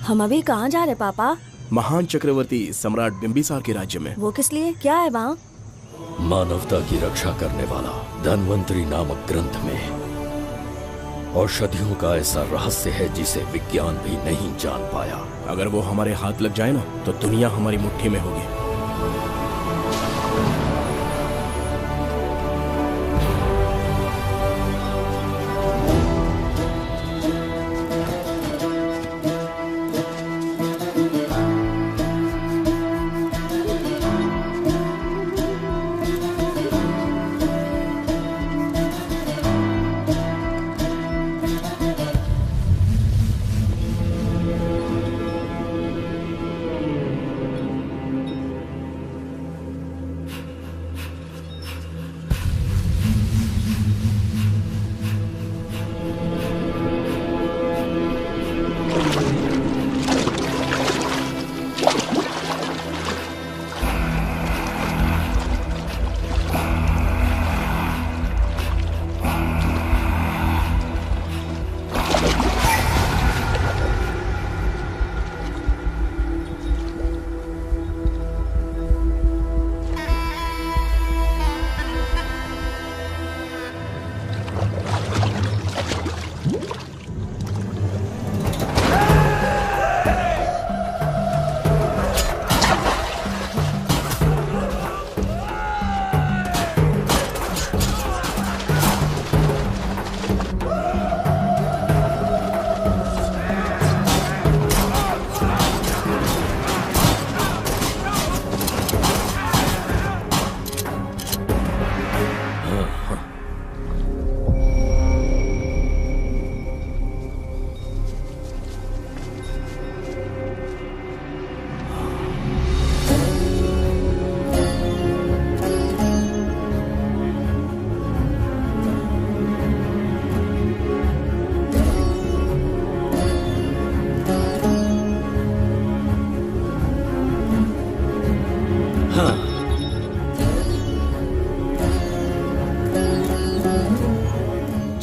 हम अभी कहाँ जा रहे पापा? महान चक्रवर्ती सम्राट बिंबिसार के राज्य में। वो किस लिए? क्या है वहाँ? मानवता की रक्षा करने वाला धन्वंतरी नामक ग्रंथ में औषधियों का ऐसा रहस्य है जिसे विज्ञान भी नहीं जान पाया। अगर वो हमारे हाथ लग जाए ना तो दुनिया हमारी मुट्ठी में होगी।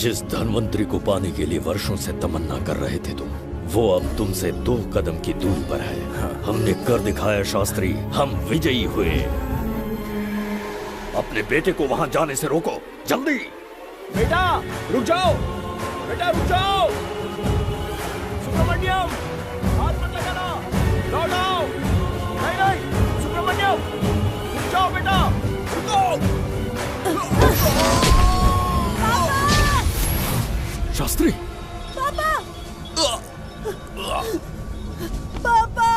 जिस धन्वंतरी को पाने के लिए वर्षों से तमन्ना कर रहे थे तुम, वो अब तुमसे 2 कदम की दूरी पर है। हमने कर दिखाया शास्त्री, हम विजयी हुए। अपने बेटे को वहां जाने से रोको, जल्दी। बेटा रुक जाओ, बेटा रुक जाओ। सुब्रमण्यम, हाथ मत लगाना, लौट आओ। नहीं नहीं सुब्रमण्यम, रुक जाओ बेटा, रुको। शास्त्री, पापा! पापा!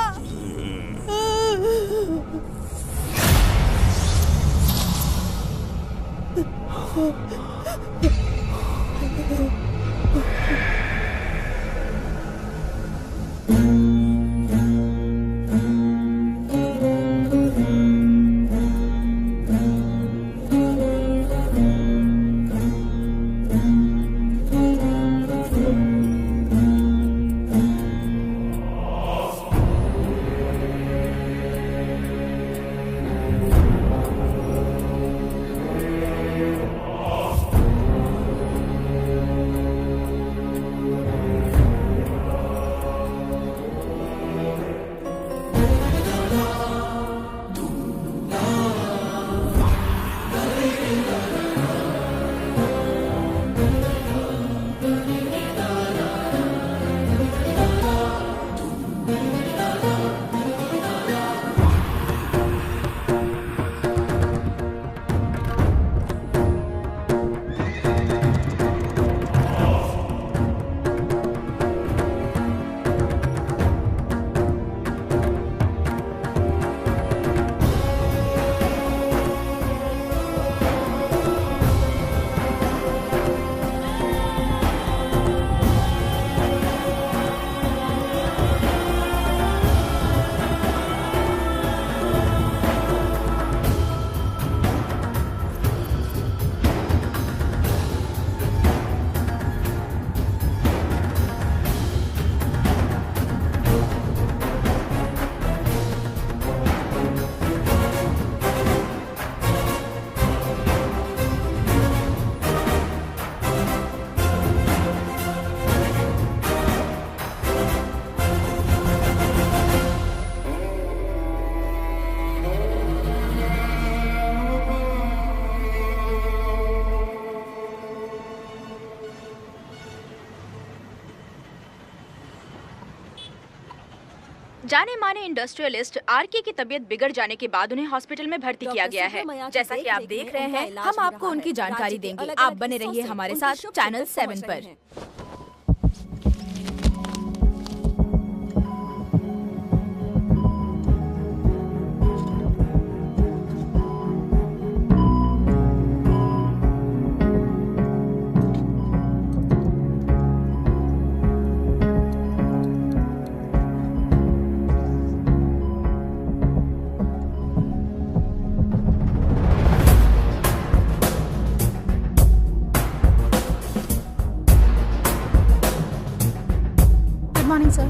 जाने माने इंडस्ट्रियलिस्ट आरके की तबीयत बिगड़ जाने के बाद उन्हें हॉस्पिटल में भर्ती किया गया है। जैसा कि आप देख रहे हैं, हम आपको उनकी जानकारी देंगे। आप बने रहिए हमारे साथ चैनल 7 पर।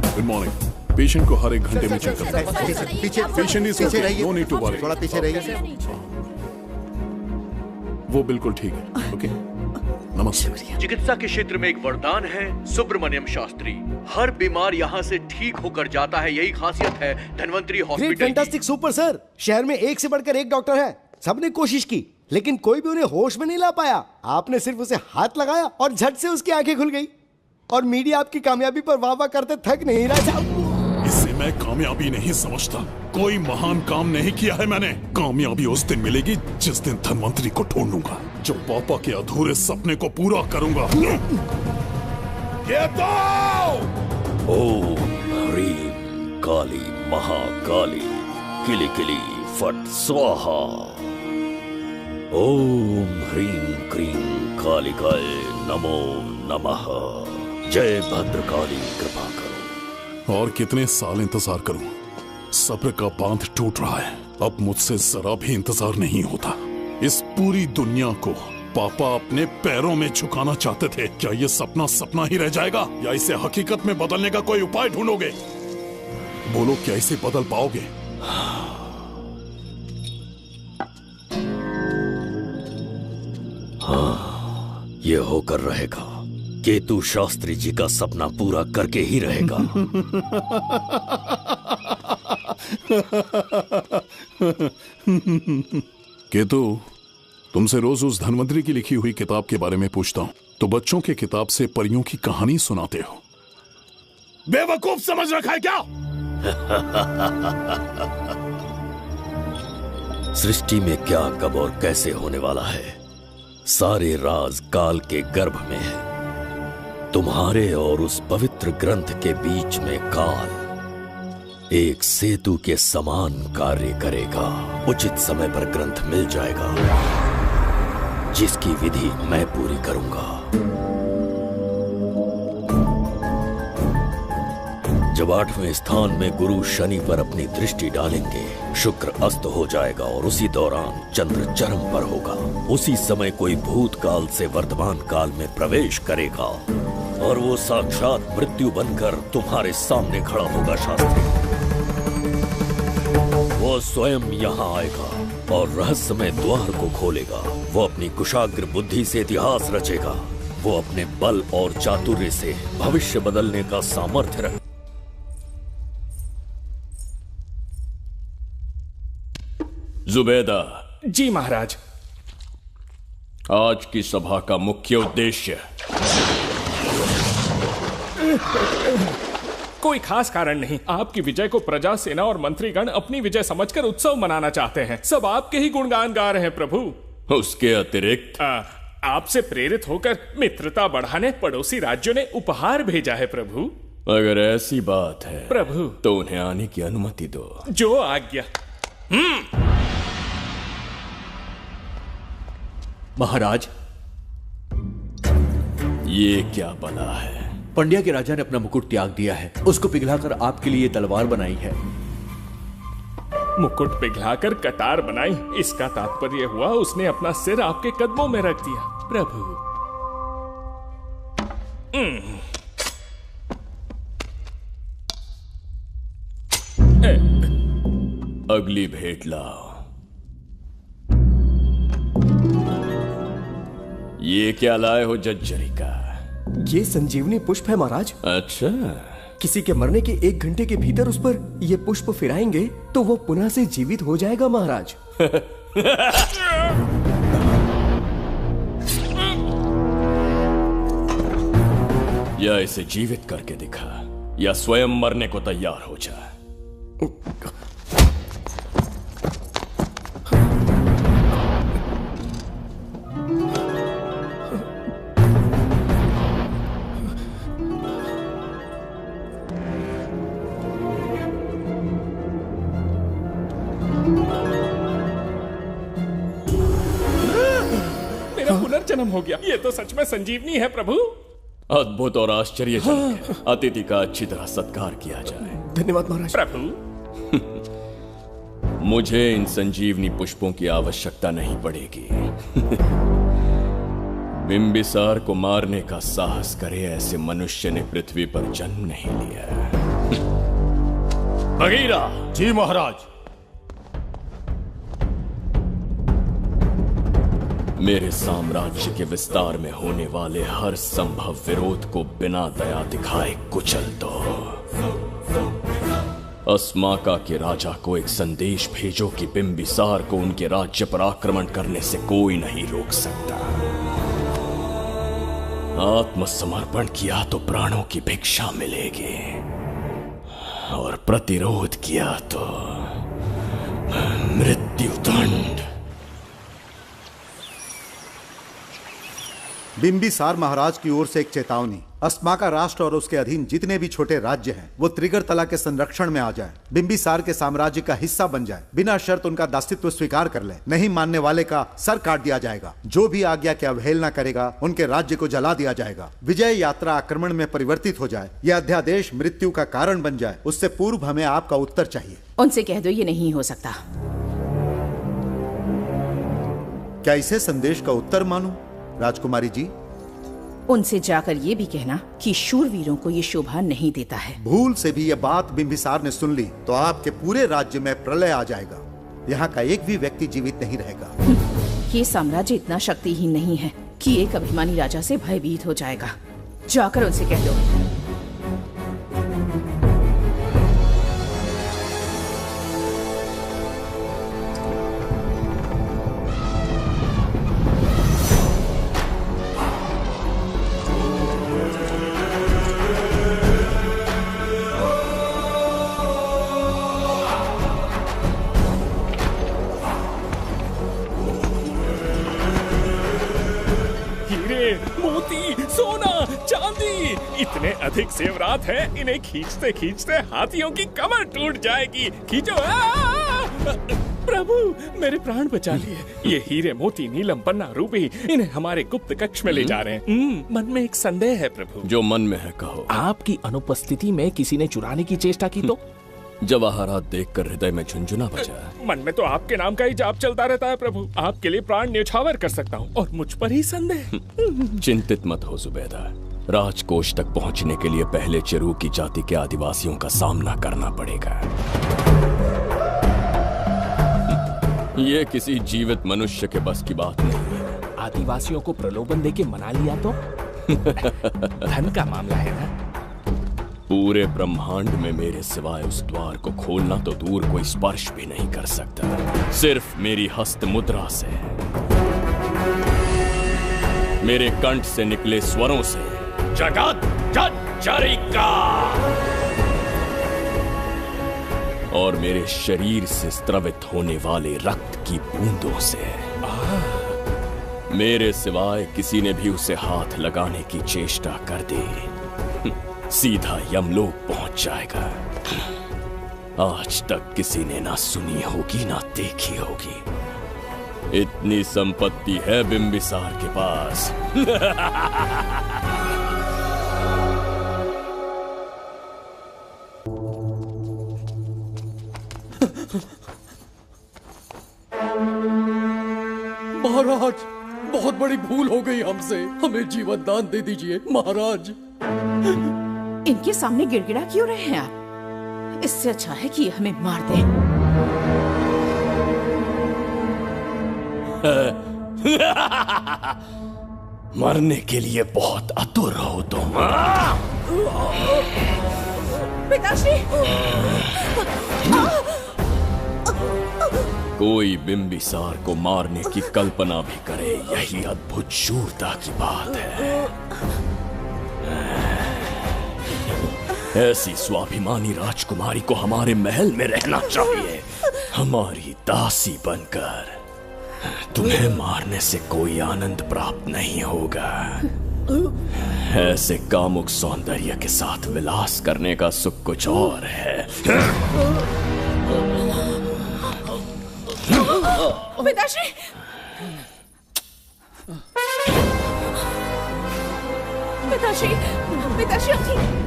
Good morning. पेशेंट को हर एक घंटे में चेक करता है। पीछे पेशेंट इज पीछे रहिए, नो नीड टू वरी। थोड़ा पीछे रहिए। वो बिल्कुल ठीक है। ओके, नमस्ते। चिकित्सा के क्षेत्र में एक वरदान है सुब्रमण्यम शास्त्री। हर बीमार यहाँ से ठीक होकर जाता है, यही खासियत है धन्वंतरी ग्रेट, हॉस्पिटल की। Fantastic, super sir. शहर में एक से बढ़कर एक डॉक्टर है। सबने कोशिश की लेकिन कोई भी उन्हें होश में नहीं ला पाया। आपने सिर्फ उसे हाथ लगाया और झट से उसकी आंखें खुल गई। और मीडिया आपकी कामयाबी पर वाह वाह करते थक नहीं रहा। इसे मैं कामयाबी नहीं समझता। कोई महान काम नहीं किया है मैंने। कामयाबी उस दिन मिलेगी जिस दिन धन्वंतरी को ढूंढूंगा, जो पापा के अधूरे सपने को पूरा करूंगा। ये तो ओम ह्रीं काली महाकाली किली किली फट स्वाहा। ओम ह्रीं क्रीं कालिकाय नमो नमः। जय भद्रकाली, कृपा करो। और कितने साल इंतजार करूं? सब्र का बांध टूट रहा है। अब मुझसे जरा भी इंतजार नहीं होता। इस पूरी दुनिया को पापा अपने पैरों में झुकाना चाहते थे। क्या ये सपना सपना ही रह जाएगा या इसे हकीकत में बदलने का कोई उपाय ढूंढोगे? बोलो, क्या इसे बदल पाओगे? हाँ, ये होकर रहेगा। केतु शास्त्री जी का सपना पूरा करके ही रहेगा। केतु, तुमसे रोज उस धन्वंतरी की लिखी हुई किताब के बारे में पूछता हूं तो बच्चों के किताब से परियों की कहानी सुनाते हो। बेवकूफ समझ रखा है क्या? सृष्टि में क्या, कब और कैसे होने वाला है, सारे राज काल के गर्भ में है। तुम्हारे और उस पवित्र ग्रंथ के बीच में काल एक सेतु के समान कार्य करेगा। उचित समय पर ग्रंथ मिल जाएगा, जिसकी विधि मैं पूरी करूंगा। जब 8वें स्थान में गुरु शनि पर अपनी दृष्टि डालेंगे, शुक्र अस्त हो जाएगा और उसी दौरान चंद्र चरम पर होगा। उसी समय कोई भूतकाल से वर्तमान काल में प्रवेश करेगा और वो साक्षात मृत्यु बनकर तुम्हारे सामने खड़ा होगा। शास्त्री, वो स्वयं यहाँ आएगा और रहस्यमय द्वार को खोलेगा। वो अपनी कुशाग्र बुद्धि से इतिहास रचेगा। वो अपने बल और चातुर्य से भविष्य बदलने का सामर्थ्य रख। जुबेदा जी महाराज। आज की सभा का मुख्य उद्देश्य कोई खास कारण नहीं। आपकी विजय को प्रजा, सेना और मंत्रीगण अपनी विजय समझकर उत्सव मनाना चाहते हैं। सब आपके ही गुणगान गा रहे हैं प्रभु। उसके अतिरिक्त आपसे प्रेरित होकर मित्रता बढ़ाने पड़ोसी राज्यों ने उपहार भेजा है प्रभु। अगर ऐसी बात है प्रभु तो उन्हें आने की अनुमति दो। जो आज्ञा। महाराज, ये क्या बला है? पंड्या के राजा ने अपना मुकुट त्याग दिया है। उसको पिघलाकर आपके लिए तलवार बनाई है। मुकुट पिघलाकर कटार बनाई, इसका तात्पर्य हुआ उसने अपना सिर आपके कदमों में रख दिया प्रभु। अगली भेंट लाओ। ये क्या लाए हो जज्जरी का? ये संजीवनी पुष्प है महाराज। अच्छा, किसी के मरने के 1 घंटे के भीतर उस पर ये पुष्प फिराएंगे तो वो पुनः से जीवित हो जाएगा महाराज। या इसे जीवित करके दिखा या स्वयं मरने को तैयार हो जा। पुनर्जन्म हो गया। ये तो सच में संजीवनी है प्रभु। अद्भुत और आश्चर्यजनक है। अतिथि का अच्छी तरह सत्कार किया जाए। धन्यवाद महाराज। प्रभु, मुझे इन संजीवनी पुष्पों की आवश्यकता नहीं पड़ेगी। बिंबिसार को मारने का साहस करे ऐसे मनुष्य ने पृथ्वी पर जन्म नहीं लिया। बगीरा। जी महाराज। मेरे साम्राज्य के विस्तार में होने वाले हर संभव विरोध को बिना दया दिखाए कुचल दो। अस्माका के राजा को एक संदेश भेजो कि बिंबिसार को उनके राज्य पर आक्रमण करने से कोई नहीं रोक सकता। आत्मसमर्पण किया तो प्राणों की भिक्षा मिलेगी और प्रतिरोध किया तो मृत्युदंड। बिंबिसार महाराज की ओर से एक चेतावनी। अस्माका राष्ट्र और उसके अधीन जितने भी छोटे राज्य हैं वो त्रिगर्तला के संरक्षण में आ जाएं, बिंबिसार के साम्राज्य का हिस्सा बन जाए, बिना शर्त उनका दासत्व स्वीकार कर ले। नहीं मानने वाले का सर काट दिया जाएगा। जो भी आज्ञा की अवहेलना करेगा उनके राज्य को जला दिया जाएगा। विजय यात्रा आक्रमण में परिवर्तित हो जाए, यह अध्यादेश मृत्यु का कारण बन जाए, उससे पूर्व हमें आपका उत्तर चाहिए। उनसे कह दो ये नहीं हो सकता। क्या इसे संदेश का उत्तर मानूं? राजकुमारी जी, उनसे जाकर ये भी कहना कि शूरवीरों को ये शोभा नहीं देता है। भूल से भी ये बात बिंबिसार ने सुन ली तो आपके पूरे राज्य में प्रलय आ जाएगा। यहाँ का एक भी व्यक्ति जीवित नहीं रहेगा। ये साम्राज्य इतना शक्तिहीन नहीं है कि एक अभिमानी राजा से भयभीत हो जाएगा। जाकर उनसे कह दो। इतने अधिक जेवरात हैं, इन्हें खींचते खींचते हाथियों की कमर टूट जाएगी। खींचो। प्रभु, मेरे प्राण बचा लिए। ये हीरे मोती नीलम पन्ना रूबी, इन्हें हमारे गुप्त कक्ष में ले जा रहे हैं। मन में एक संदेह है प्रभु। जो मन में है कहो। आपकी अनुपस्थिति में किसी ने चुराने की चेष्टा की तो? जवाहरात देखकर हृदय में झुंझुना बजा। मन में तो आपके नाम का ही जाप चलता रहता है प्रभु। आपके लिए प्राण न्यौछावर कर सकता हूँ और मुझ पर ही संदेह। चिंतित मत हो जुबैदा। राजकोष तक पहुंचने के लिए पहले चिरूकी जाति के आदिवासियों का सामना करना पड़ेगा। ये किसी जीवित मनुष्य के बस की बात नहीं है। आदिवासियों को प्रलोभन देके मना लिया तो? धन का मामला है ना। पूरे ब्रह्मांड में मेरे सिवाय उस द्वार को खोलना तो दूर कोई स्पर्श भी नहीं कर सकता। सिर्फ मेरी हस्त मुद्रा से, मेरे कंठ से निकले स्वरों से। जगत जज्जरिका। और मेरे शरीर से स्त्रवित होने वाले रक्त की बूंदों से। मेरे सिवाय किसी ने भी उसे हाथ लगाने की चेष्टा कर दी, सीधा यमलोक पहुंच जाएगा। आज तक किसी ने ना सुनी होगी ना देखी होगी। इतनी संपत्ति है बिंबिसार के पास। महाराज, बहुत बड़ी भूल हो गई हमसे। हमें जीवन दान दे दीजिए महाराज। इनके सामने गिड़गिड़ा क्यों रहे हैं आप? इससे अच्छा है कि हमें मार दें। मरने के लिए बहुत आतुर हो तुम। पिताश्री! कोई बिंबिसार को मारने की कल्पना भी करे, यही अद्भुत शूरता की बात है। ऐसी स्वाभिमानी राजकुमारी को हमारे महल में रहना चाहिए, हमारी दासी बनकर। तुम्हें मारने से कोई आनंद प्राप्त नहीं होगा। ऐसे कामुक सौंदर्य के साथ विलास करने का सुख कुछ और है। पिताश्री, पिताश्री, पिताश्री अब ठीक।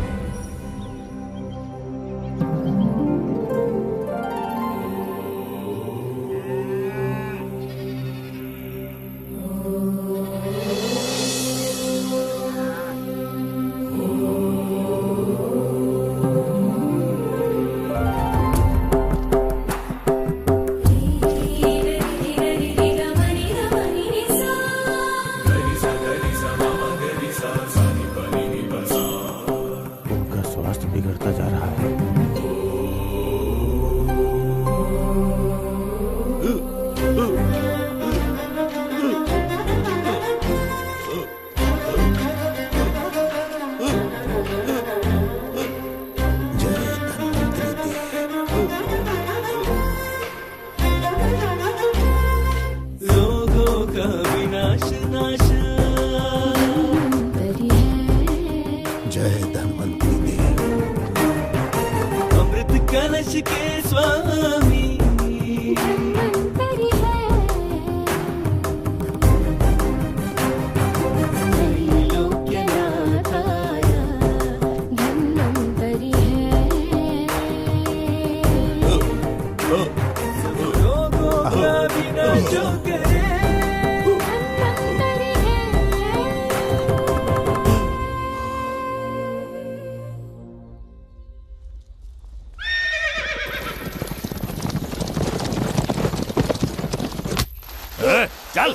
चल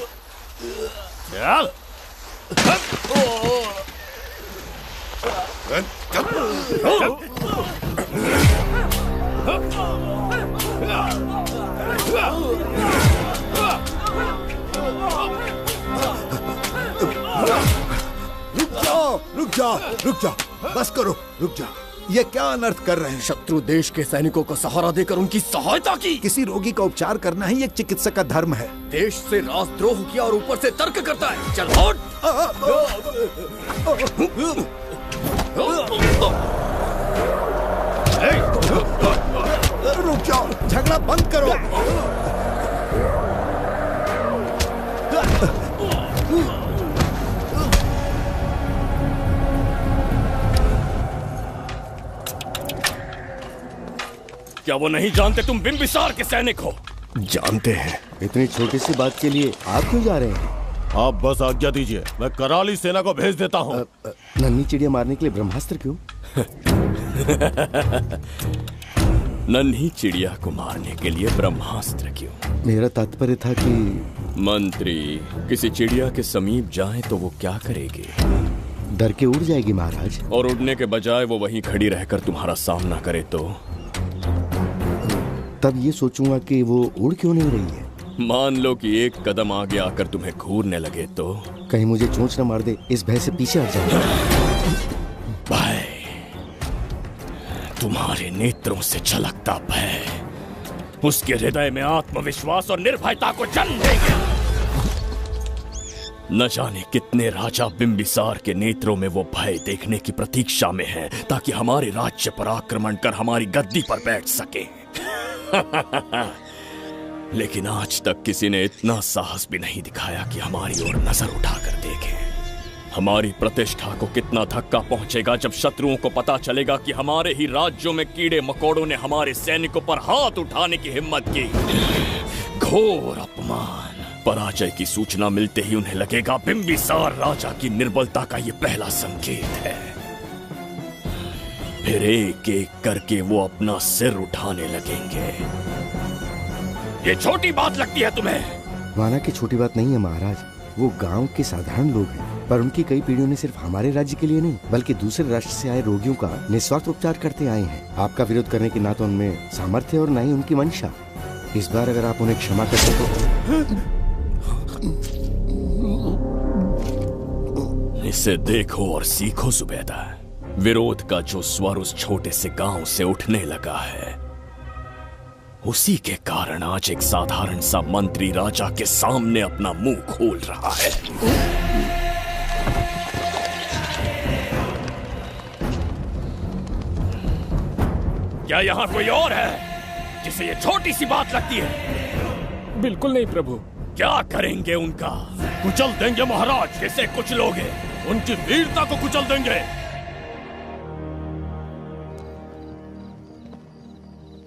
चल रुक जाओ, बस करो, रुक जाओ। ये क्या अनर्थ कर रहे हैं? शत्रु देश के सैनिकों को सहारा देकर उनकी सहायता की। किसी रोगी का उपचार करना ही एक चिकित्सक का धर्म है। देश से राजद्रोह किया और ऊपर से तर्क करता है। चल हट। रुक जाओ, झगड़ा बंद करो। क्या वो नहीं जानते तुम बिंबिसार के सैनिक हो? जानते हैं। इतनी छोटी सी बात के लिए आप क्यों जा रहे हैं? आप बस आज्ञा दीजिए, मैं कराली सेना को भेज देता हूँ। नन्ही चिड़िया मारने के लिए ब्रह्मास्त्र क्यों? नन्ही चिड़िया को मारने के लिए ब्रह्मास्त्र क्यों? मेरा तात्पर्य था कि मंत्री किसी चिड़िया के समीप जाए तो वो क्या करेगी? डर के उड़ जाएगी महाराज। और उड़ने के बजाय वो वहीं खड़ी रहकर तुम्हारा सामना करे तो? तब ये सोचूंगा कि वो उड़ क्यों नहीं रही है। मान लो कि एक कदम आगे आकर तुम्हें घूरने लगे तो? कहीं मुझे चोंच न मार दे, इस भय से पीछे हट जाऊंगा। भय, तुम्हारे नेत्रों से झलकता भय उसके हृदय में आत्मविश्वास और निर्भयता को जन्म देगा। न जाने कितने राजा बिंबिसार के नेत्रों में वो भय देखने की प्रतीक्षा में हैं, ताकि हमारे राज्य पर आक्रमण कर हमारी गद्दी पर बैठ सके। लेकिन आज तक किसी ने इतना साहस भी नहीं दिखाया कि हमारी ओर नजर उठाकर देखे। हमारी प्रतिष्ठा को कितना धक्का पहुंचेगा जब शत्रुओं को पता चलेगा कि हमारे ही राज्यों में कीड़े मकोड़ों ने हमारे सैनिकों पर हाथ उठाने की हिम्मत की। घोर अपमान। पराजय की सूचना मिलते ही उन्हें लगेगा बिंबिसार राजा की निर्बलता का ये पहला संकेत है। फिर एक एक करके वो अपना सिर उठाने लगेंगे। ये छोटी बात लगती है तुम्हें? माना कि छोटी बात नहीं है महाराज। वो गांव के साधारण लोग हैं, पर उनकी कई पीढ़ियों ने सिर्फ हमारे राज्य के लिए नहीं बल्कि दूसरे राष्ट्र से आए रोगियों का निस्वार्थ उपचार करते आए हैं। आपका विरोध करने की ना तो उनमें सामर्थ्य और ना ही उनकी मंशा। इस बार अगर आप उन्हें क्षमा कर सको। इसे देखो और सीखो जुबैदा। विरोध का जो स्वर उस छोटे से गांव से उठने लगा है, उसी के कारण आज एक साधारण सा मंत्री राजा के सामने अपना मुंह खोल रहा है। क्या यहां कोई और है जिसे ये छोटी सी बात लगती है? बिल्कुल नहीं प्रभु। क्या करेंगे उनका? कुचल देंगे महाराज, जैसे कुछ लोग हैं उनकी वीरता को कुचल देंगे।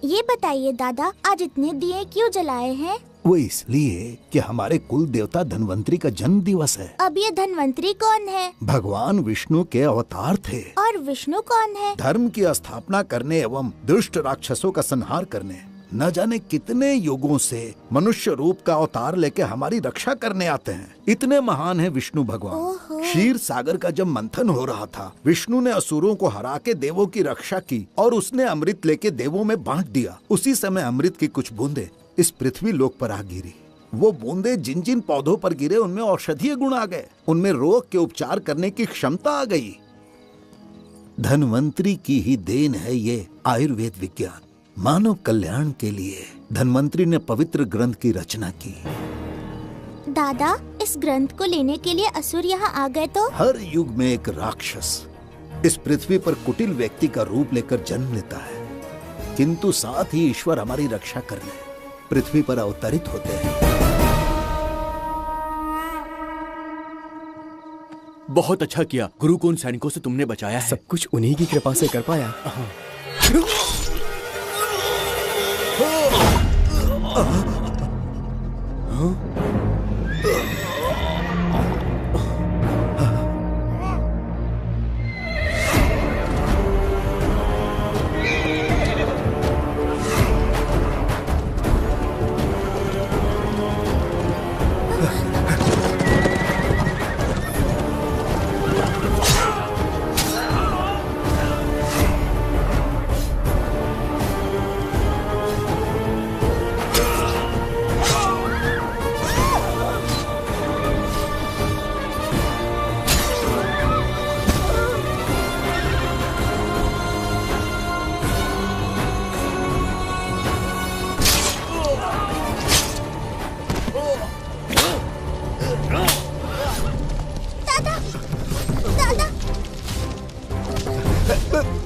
ये बताइए दादा, आज इतने दिए क्यों जलाए हैं? वो इसलिए कि हमारे कुल देवता धन्वंतरी का जन्म दिवस है। अब ये धन्वंतरी कौन है? भगवान विष्णु के अवतार थे। और विष्णु कौन है? धर्म की स्थापना करने एवं दुष्ट राक्षसों का संहार करने न जाने कितने युगों से मनुष्य रूप का अवतार लेके हमारी रक्षा करने आते हैं। इतने महान है विष्णु भगवान। क्षीर सागर का जब मंथन हो रहा था, विष्णु ने असुरों को हरा के देवों की रक्षा की और उसने अमृत लेके देवों में बांट दिया। उसी समय अमृत की कुछ बूंदे इस पृथ्वी लोक पर आ गिरी। वो बूंदे जिन जिन पौधों पर गिरे उनमें औषधीय गुण आ गए, उनमें रोग के उपचार करने की क्षमता आ गई। धन्वंतरी की ही देन है ये आयुर्वेद विज्ञान। मानव कल्याण के लिए धन्वंतरी ने पवित्र ग्रंथ की रचना की। दादा, इस ग्रंथ को लेने के लिए असुर यहाँ आ गए तो? हर युग में एक राक्षस इस पृथ्वी पर कुटिल व्यक्ति का रूप लेकर जन्म लेता है, किंतु साथ ही ईश्वर हमारी रक्षा करने पृथ्वी पर अवतरित होते हैं। बहुत अच्छा किया गुरु को उन सैनिकों से तुमने बचाया है। सब कुछ उन्हीं की कृपा से कर पाया।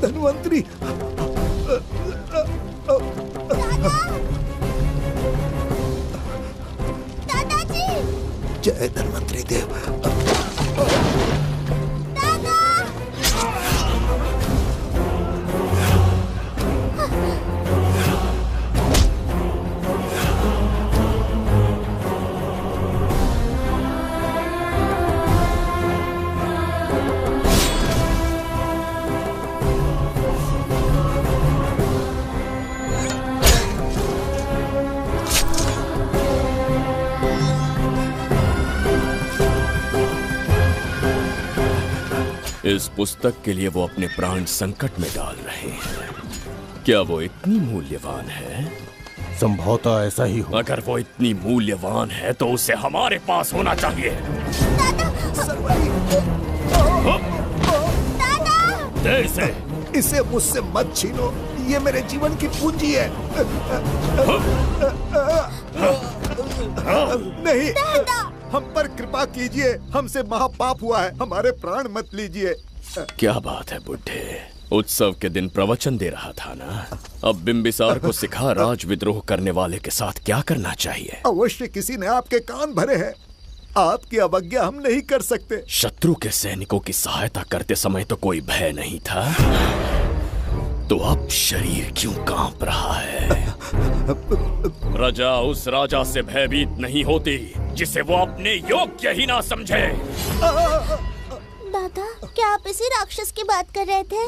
धन्वंतरी, दादाजी, जय धन्वंतरी देव। इस पुस्तक के लिए वो अपने प्राण संकट में डाल रहे हैं। क्या वो इतनी मूल्यवान है? संभवतः ऐसा ही हो। अगर वो इतनी मूल्यवान है तो उसे हमारे पास होना चाहिए। दे इसे मुझसे मत छीनो, ये मेरे जीवन की पूंजी है। नहीं, हम पर कृपा कीजिए, हमसे महापाप हुआ है, हमारे प्राण मत लीजिए। क्या बात है बुड्ढे, उत्सव के दिन प्रवचन दे रहा था ना। अब बिंबिसार को सिखा राज विद्रोह करने वाले के साथ क्या करना चाहिए। अवश्य किसी ने आपके कान भरे हैं, आपकी अवज्ञा हम नहीं कर सकते। शत्रु के सैनिकों की सहायता करते समय तो कोई भय नहीं था, तो अब शरीर क्यों कांप रहा है? प्रजा उस राजा से भयभीत नहीं होती जिसे वो अपने योग्य ही ना समझे। दादा, क्या आप इसी राक्षस की बात कर रहे थे?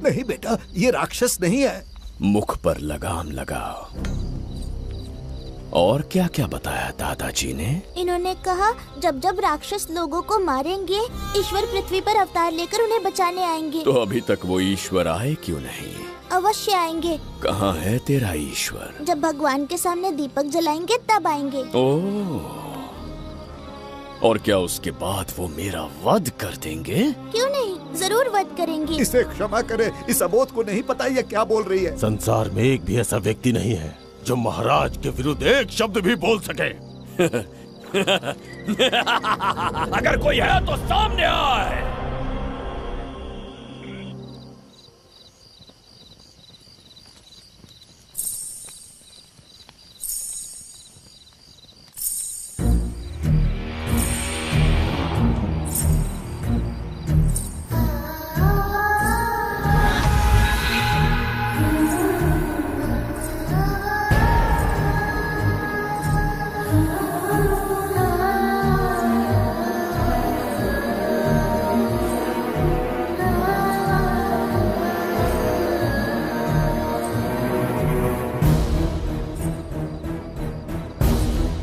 नहीं बेटा, ये राक्षस नहीं है। मुख पर लगाम लगाओ। और क्या क्या बताया दादाजी ने? इन्होंने कहा जब जब राक्षस लोगों को मारेंगे, ईश्वर पृथ्वी पर अवतार लेकर उन्हें बचाने आएंगे। तो अभी तक वो ईश्वर आए क्यों नहीं? अवश्य आएंगे। कहाँ है तेरा ईश्वर? जब भगवान के सामने दीपक जलाएंगे तब आएंगे। ओह, और क्या उसके बाद वो मेरा वध कर देंगे? क्यों नहीं, जरूर वध करेंगे। इसे क्षमा करे, इस अबोध को नहीं पता ये क्या बोल रही है। संसार में एक भी ऐसा व्यक्ति नहीं है जो महाराज के विरुद्ध एक शब्द भी बोल सके। अगर कोई है तो सामने आए।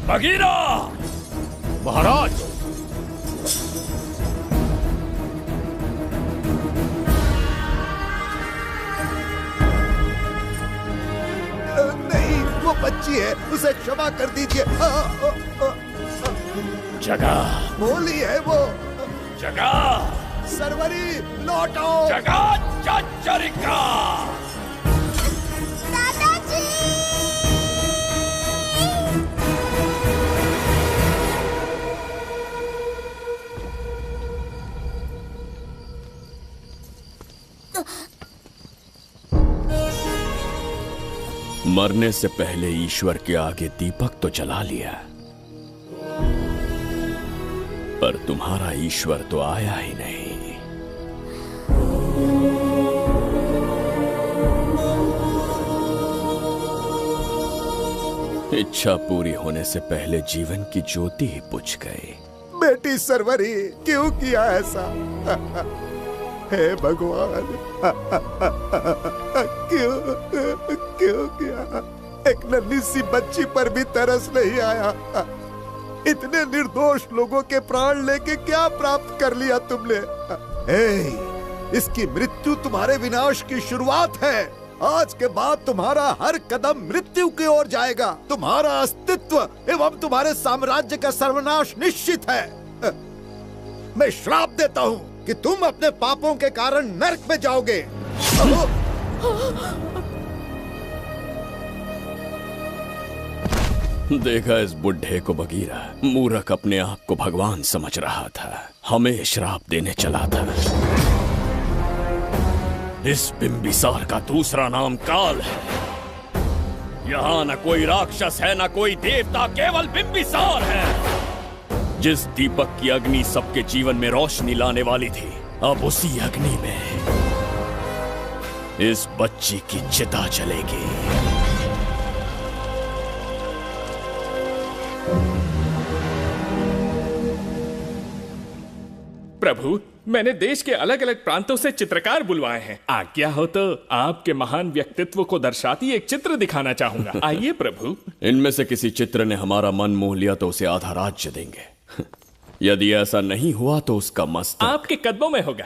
बगीरा! महाराज! नहीं, वो बच्ची है, उसे क्षमा कर दीजिए। जगह बोली है वो। जगह सरवरी लौटो। जगह चचरिका। मरने से पहले ईश्वर के आगे दीपक तो जला लिया, पर तुम्हारा ईश्वर तो आया ही नहीं। इच्छा पूरी होने से पहले जीवन की ज्योति ही बुझ गई। बेटी सरवरी, क्यों किया ऐसा? हे भगवान, क्यों किया? एक नन्ही सी बच्ची पर भी तरस नहीं आया। इतने निर्दोष लोगों के प्राण लेके क्या प्राप्त कर लिया तुमने? इसकी मृत्यु तुम्हारे विनाश की शुरुआत है। आज के बाद तुम्हारा हर कदम मृत्यु की ओर जाएगा। तुम्हारा अस्तित्व एवं तुम्हारे साम्राज्य का सर्वनाश निश्चित है। मैं श्राप देता हूँ कि तुम अपने पापों के कारण नरक में जाओगे। देखा इस बुढ़े को बगीरा, मूर्ख अपने आप को भगवान समझ रहा था, हमें श्राप देने चला था। इस बिंबिसार का दूसरा नाम काल है। यहाँ न कोई राक्षस है, न कोई देवता, केवल बिंबिसार है। जिस दीपक की अग्नि सबके जीवन में रोशनी लाने वाली थी, अब उसी अग्नि में इस बच्ची की चिता जलेगी। प्रभु, मैंने देश के अलग अलग प्रांतों से चित्रकार बुलवाए हैं। आज्ञा हो तो आपके महान व्यक्तित्व को दर्शाती एक चित्र दिखाना चाहूंगा। आइए प्रभु। इनमें से किसी चित्र ने हमारा मन मोह लिया तो उसे आधा राज्य देंगे। यदि ऐसा नहीं हुआ तो उसका मस्तक आपके कदमों में होगा।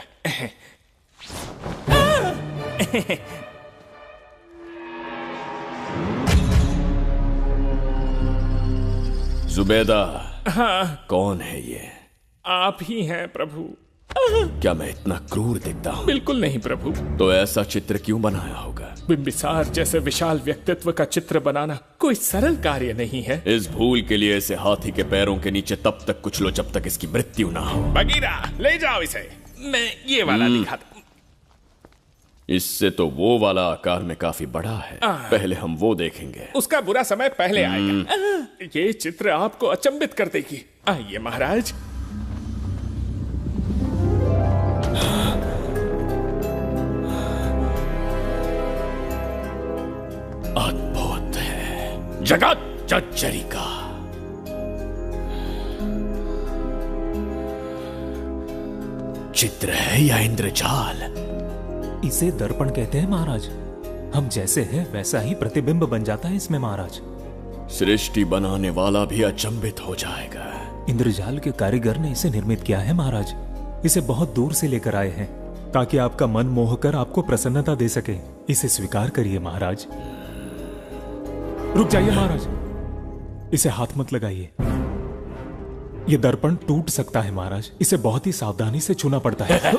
जुबैदा। हाँ। कौन है ये? आप ही हैं प्रभु। क्या मैं इतना क्रूर दिखता हूँ? बिल्कुल नहीं प्रभु। तो ऐसा चित्र क्यों बनाया होगा? बिंबिसार जैसे विशाल व्यक्तित्व का चित्र बनाना कोई सरल कार्य नहीं है। इस भूल के लिए इसे हाथी के पैरों के नीचे तब तक कुचलो जब तक इसकी मृत्यु ना हो। बगीरा, ले जाओ इसे। मैं ये वाला दिखाता। इससे तो वो वाला आकार में काफी बड़ा है। पहले हम वो देखेंगे। उसका बुरा समय पहले आएगा। ये चित्र आपको अचंभित कर देगी। आइए महाराज। अद्भुत है। जगत चचरिका। चित्र है या इंद्रजाल? इसे दर्पण कहते हैं महाराज। हम जैसे हैं वैसा ही प्रतिबिंब बन जाता है इसमें महाराज। सृष्टि बनाने वाला भी अचंभित हो जाएगा। इंद्रजाल के कारीगर ने इसे निर्मित किया है महाराज। इसे बहुत दूर से लेकर आए हैं ताकि आपका मन मोह कर आपको प्रसन्नता दे सके। इसे स्वीकार करिए महाराज। रुक जाइए महाराज, इसे हाथ मत लगाइए। ये दर्पण टूट सकता है महाराज, इसे बहुत ही सावधानी से छूना पड़ता है।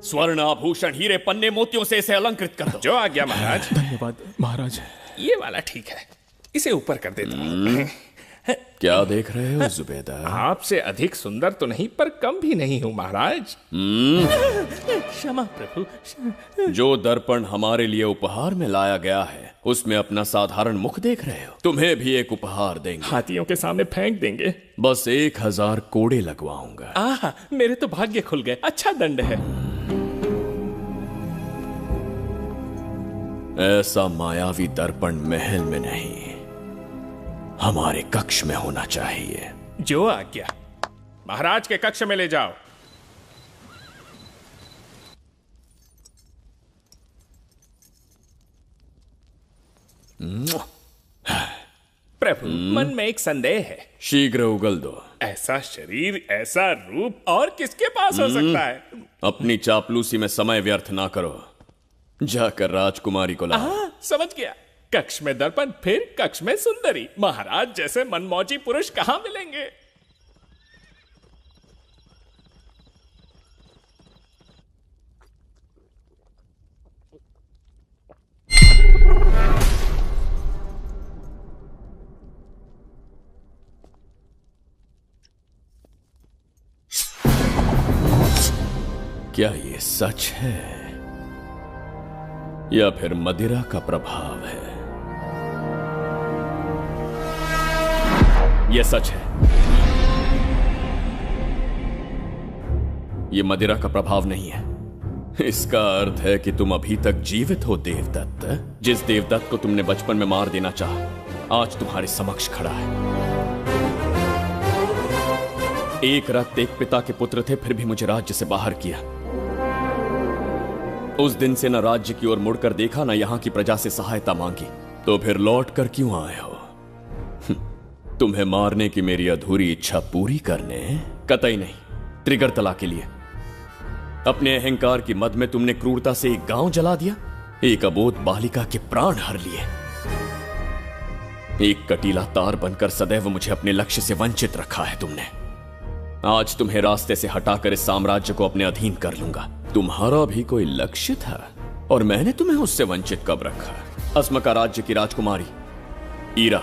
स्वर्ण आभूषण हीरे पन्ने मोतियों से इसे अलंकृत कर दो। जो आ गया महाराज। धन्यवाद महाराज। ये वाला ठीक है, इसे ऊपर कर देता हूँ। क्या देख रहे हो जुबेदा? आपसे अधिक सुंदर तो नहीं पर कम भी नहीं हूँ महाराज। क्षमा प्रभु। जो दर्पण हमारे लिए उपहार में लाया गया है उसमें अपना साधारण मुख देख रहे हो? तुम्हें भी एक उपहार देंगे। हाथियों के सामने फेंक देंगे। बस 1000 कोड़े लगवाऊंगा। आह, मेरे तो भाग्य खुल गए। अच्छा दंड है। ऐसा मायावी दर्पण महल में नहीं, हमारे कक्ष में होना चाहिए। जो आज्ञा। महाराज के कक्ष में ले जाओ। प्रभु, मन में एक संदेह है। शीघ्र उगल दो। ऐसा शरीर, ऐसा रूप और किसके पास हो सकता है? अपनी चापलूसी में समय व्यर्थ ना करो, जाकर राजकुमारी को लाओ। समझ गया। कक्ष में दर्पण, फिर कक्ष में सुंदरी। महाराज जैसे मनमौजी पुरुष कहां मिलेंगे? क्या ये सच है या फिर मदिरा का प्रभाव है? ये सच है। ये मदिरा का प्रभाव नहीं है। इसका अर्थ है कि तुम अभी तक जीवित हो देवदत्त। जिस देवदत्त को तुमने बचपन में मार देना चाहा, आज तुम्हारे समक्ष खड़ा है। एक रक्त एक पिता के पुत्र थे, फिर भी मुझे राज्य से बाहर किया। उस दिन से न राज्य की ओर मुड़कर देखा, न यहां की प्रजा से सहायता मांगी। तो फिर लौट कर क्यों आए हो? तुम्हें मारने की मेरी अधूरी इच्छा पूरी करने? कतई नहीं, त्रिगर्तला के लिए। अपने अहंकार की मद में तुमने क्रूरता से एक गांव जला दिया, एक अबोध बालिका के प्राण हर लिए। एक कटीला तार बनकर सदैव मुझे अपने लक्ष्य से वंचित रखा है तुमने। आज तुम्हें रास्ते से हटाकर इस साम्राज्य को अपने अधीन कर लूंगा। तुम्हारा भी कोई लक्ष्य था और मैंने तुम्हें उससे वंचित कब रखा? अस्मका राज्य की राजकुमारी ईरा।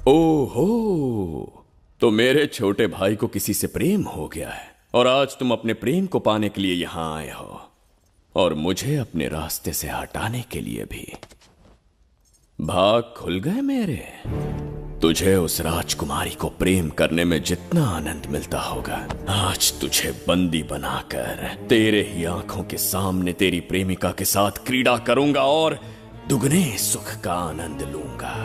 ओहो, तो मेरे छोटे भाई को किसी से प्रेम हो गया है और आज तुम अपने प्रेम को पाने के लिए यहां आए हो और मुझे अपने रास्ते से हटाने के लिए भी। भाग खुल गए मेरे। तुझे उस राजकुमारी को प्रेम करने में जितना आनंद मिलता होगा, आज तुझे बंदी बनाकर तेरे ही आंखों के सामने तेरी प्रेमिका के साथ क्रीड़ा करूंगा और दुगने सुख का आनंद लूंगा।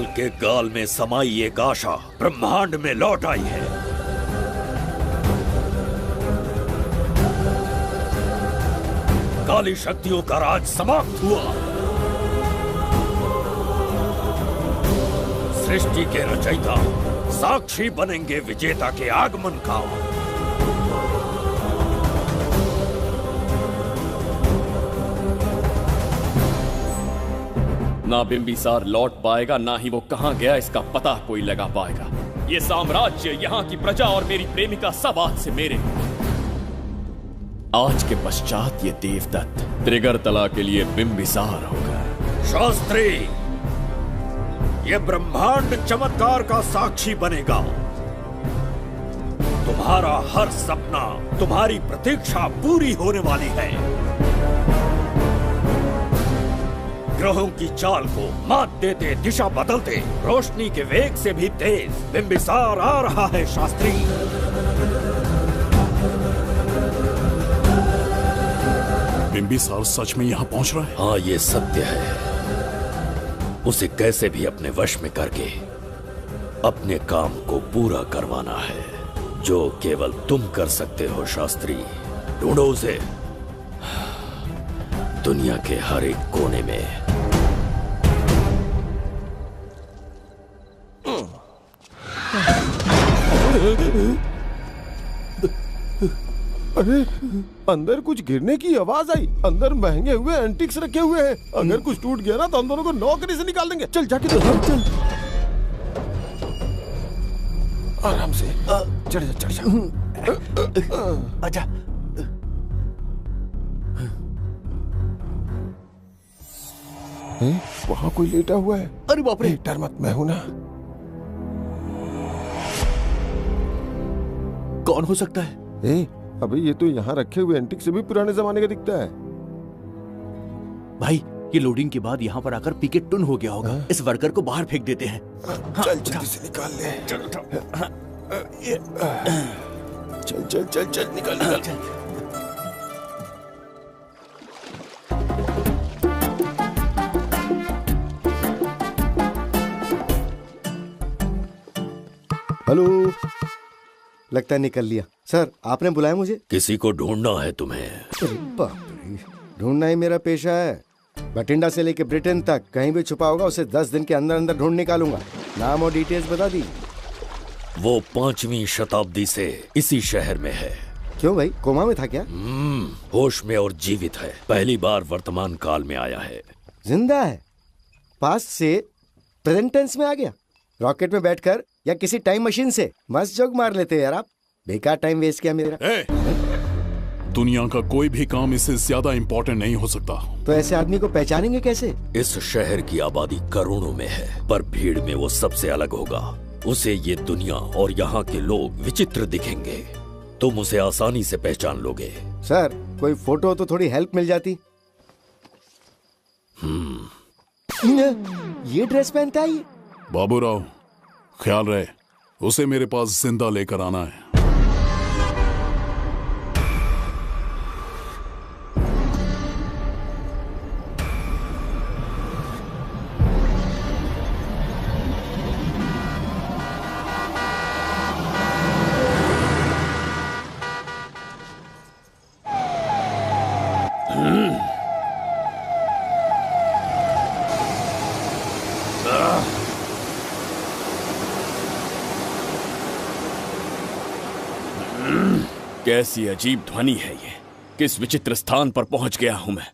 के गाल में समाई एक आशा ब्रह्मांड में लौट आई है। काली शक्तियों का राज समाप्त हुआ। सृष्टि के रचयिता साक्षी बनेंगे विजेता के आगमन का। ना बिंबिसार लौट पाएगा, ना ही वो कहां गया इसका पता कोई लगा पाएगा। ये साम्राज्य, यहाँ की प्रजा और मेरी प्रेमिका सब आज से मेरे। आज के पश्चात ये देवदत्त त्रिगर्तला के लिए बिंबिसार होगा। शास्त्री, ये ब्रह्मांड चमत्कार का साक्षी बनेगा। तुम्हारा हर सपना, तुम्हारी प्रतीक्षा पूरी होने वाली है। ग्रहों की चाल को मात देते, दिशा बदलते, रोशनी के वेग से भी तेज बिंबिसार आ रहा है शास्त्री। बिंबिसार सच में यहाँ पहुँच रहा है? हाँ, ये सत्य है। उसे कैसे भी अपने वश में करके अपने काम को पूरा करवाना है, जो केवल तुम कर सकते हो शास्त्री। ढूंढो उसे दुनिया के हर एक कोने में। अरे, अंदर कुछ गिरने की आवाज आई। अंदर महंगे हुए एंटिक्स रखे हुए हैं। अगर कुछ टूट गया ना तो हम दोनों को नौकरी से निकाल देंगे। चल जाके देख। चल आराम से चढ़ जा, चढ़ जा। आजा। वहाँ कोई लेटा हुआ है। अरे बाप रे, डर मत, मैं हूं ना। कौन हो सकता है? अबे ये तो यहाँ रखे हुए एंटिक से भी पुराने जमाने का दिखता है। भाई, ये लोडिंग के बाद यहाँ पर आकर पीके टुन हो गया होगा। इस वर्कर को बाहर फेंक देते हैं। चल जल्दी से निकाल ले। चल चल चल चल निकाल निकाल। हेलो, लगता है निकल लिया। सर, आपने बुलाया मुझे? किसी को ढूंढना है तुम्हें। बाप रे, ढूंढना ही मेरा पेशा है। बठिंडा से लेके ब्रिटेन तक कहीं भी छुपा होगा उसे 10 दिन के अंदर अंदर ढूंढ निकालूंगा। नाम और डिटेल्स बता दी। वो 5वीं शताब्दी से इसी शहर में है। क्यों भाई, कोमा में था क्या? होश में और जीवित है। पहली बार वर्तमान काल में आया है। जिंदा है? पास्ट से प्रेजेंट टेंस में आ गया? रॉकेट में बैठकर या किसी टाइम मशीन से? मस्त जोक मार लेते हैं यार आप। बेकार टाइम वेस्ट किया मेरा। दुनिया का कोई भी काम इससे ज्यादा इम्पोर्टेंट नहीं हो सकता। तो ऐसे आदमी को पहचानेंगे कैसे? इस शहर की आबादी करोड़ों में है, पर भीड़ में वो सबसे अलग होगा। उसे ये दुनिया और यहाँ के लोग विचित्र दिखेंगे। तुम उसे आसानी से पहचान लोगे। सर, कोई फोटो तो थोड़ी हेल्प मिल जाती। ये ड्रेस पहनता है ये? बाबूराव, ख्याल रहे, उसे मेरे पास जिंदा लेकर आना है। कैसी अजीब ध्वनि है ये। किस विचित्र स्थान पर पहुंच गया हूं मैं।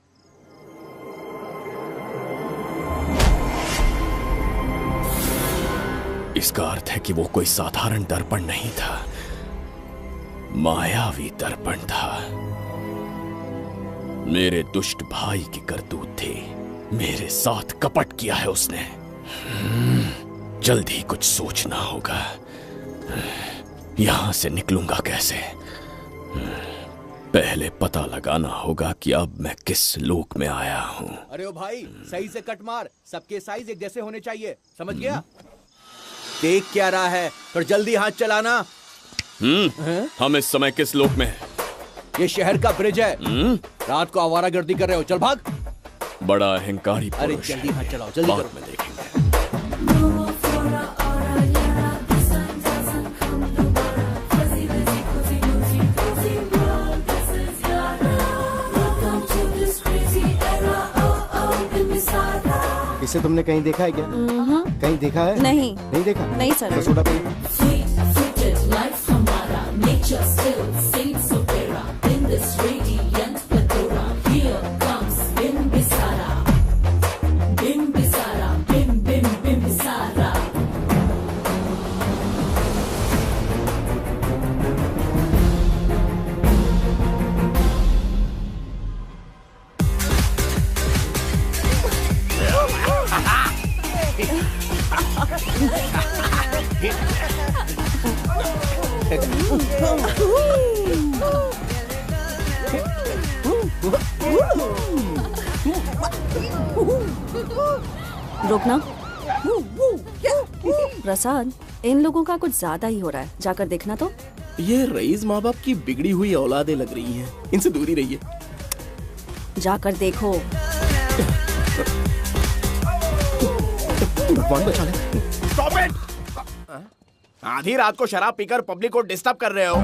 इसका अर्थ है कि वो कोई साधारण दर्पण नहीं था, मायावी दर्पण था। मेरे दुष्ट भाई की करतूत थी। मेरे साथ कपट किया है उसने। जल्दी कुछ सोचना होगा। यहां से निकलूंगा कैसे? पहले पता लगाना होगा कि अब मैं किस लोक में आया हूँ। अरे ओ भाई, सही से कट मार। सबके साइज एक जैसे होने चाहिए, समझ गया? देख क्या रहा है, पर जल्दी हाथ चलाना। हम इस समय किस लोक में हैं? ये शहर का ब्रिज है। रात को आवारागर्दी कर रहे हो, चल भाग। बड़ा अहंकारी पुरुष। अरे जल्दी हाथ चलाओ, जल्दी बाद करो। में देखेंगे। ऐसे तुमने कहीं देखा है क्या? कहीं देखा है? नहीं। नहीं देखा? नहीं सर। तो सोडा पियो। रुकना। प्रसाद, इन लोगों का कुछ ज्यादा ही हो रहा है, जाकर देखना तो। ये रईस माँ बाप की बिगड़ी हुई औलादें लग रही हैं, इनसे दूर ही रहिए। जाकर देखो। भगवान बचा ले। Stop it! आधी रात को शराब पीकर पब्लिक को डिस्टर्ब कर रहे हो।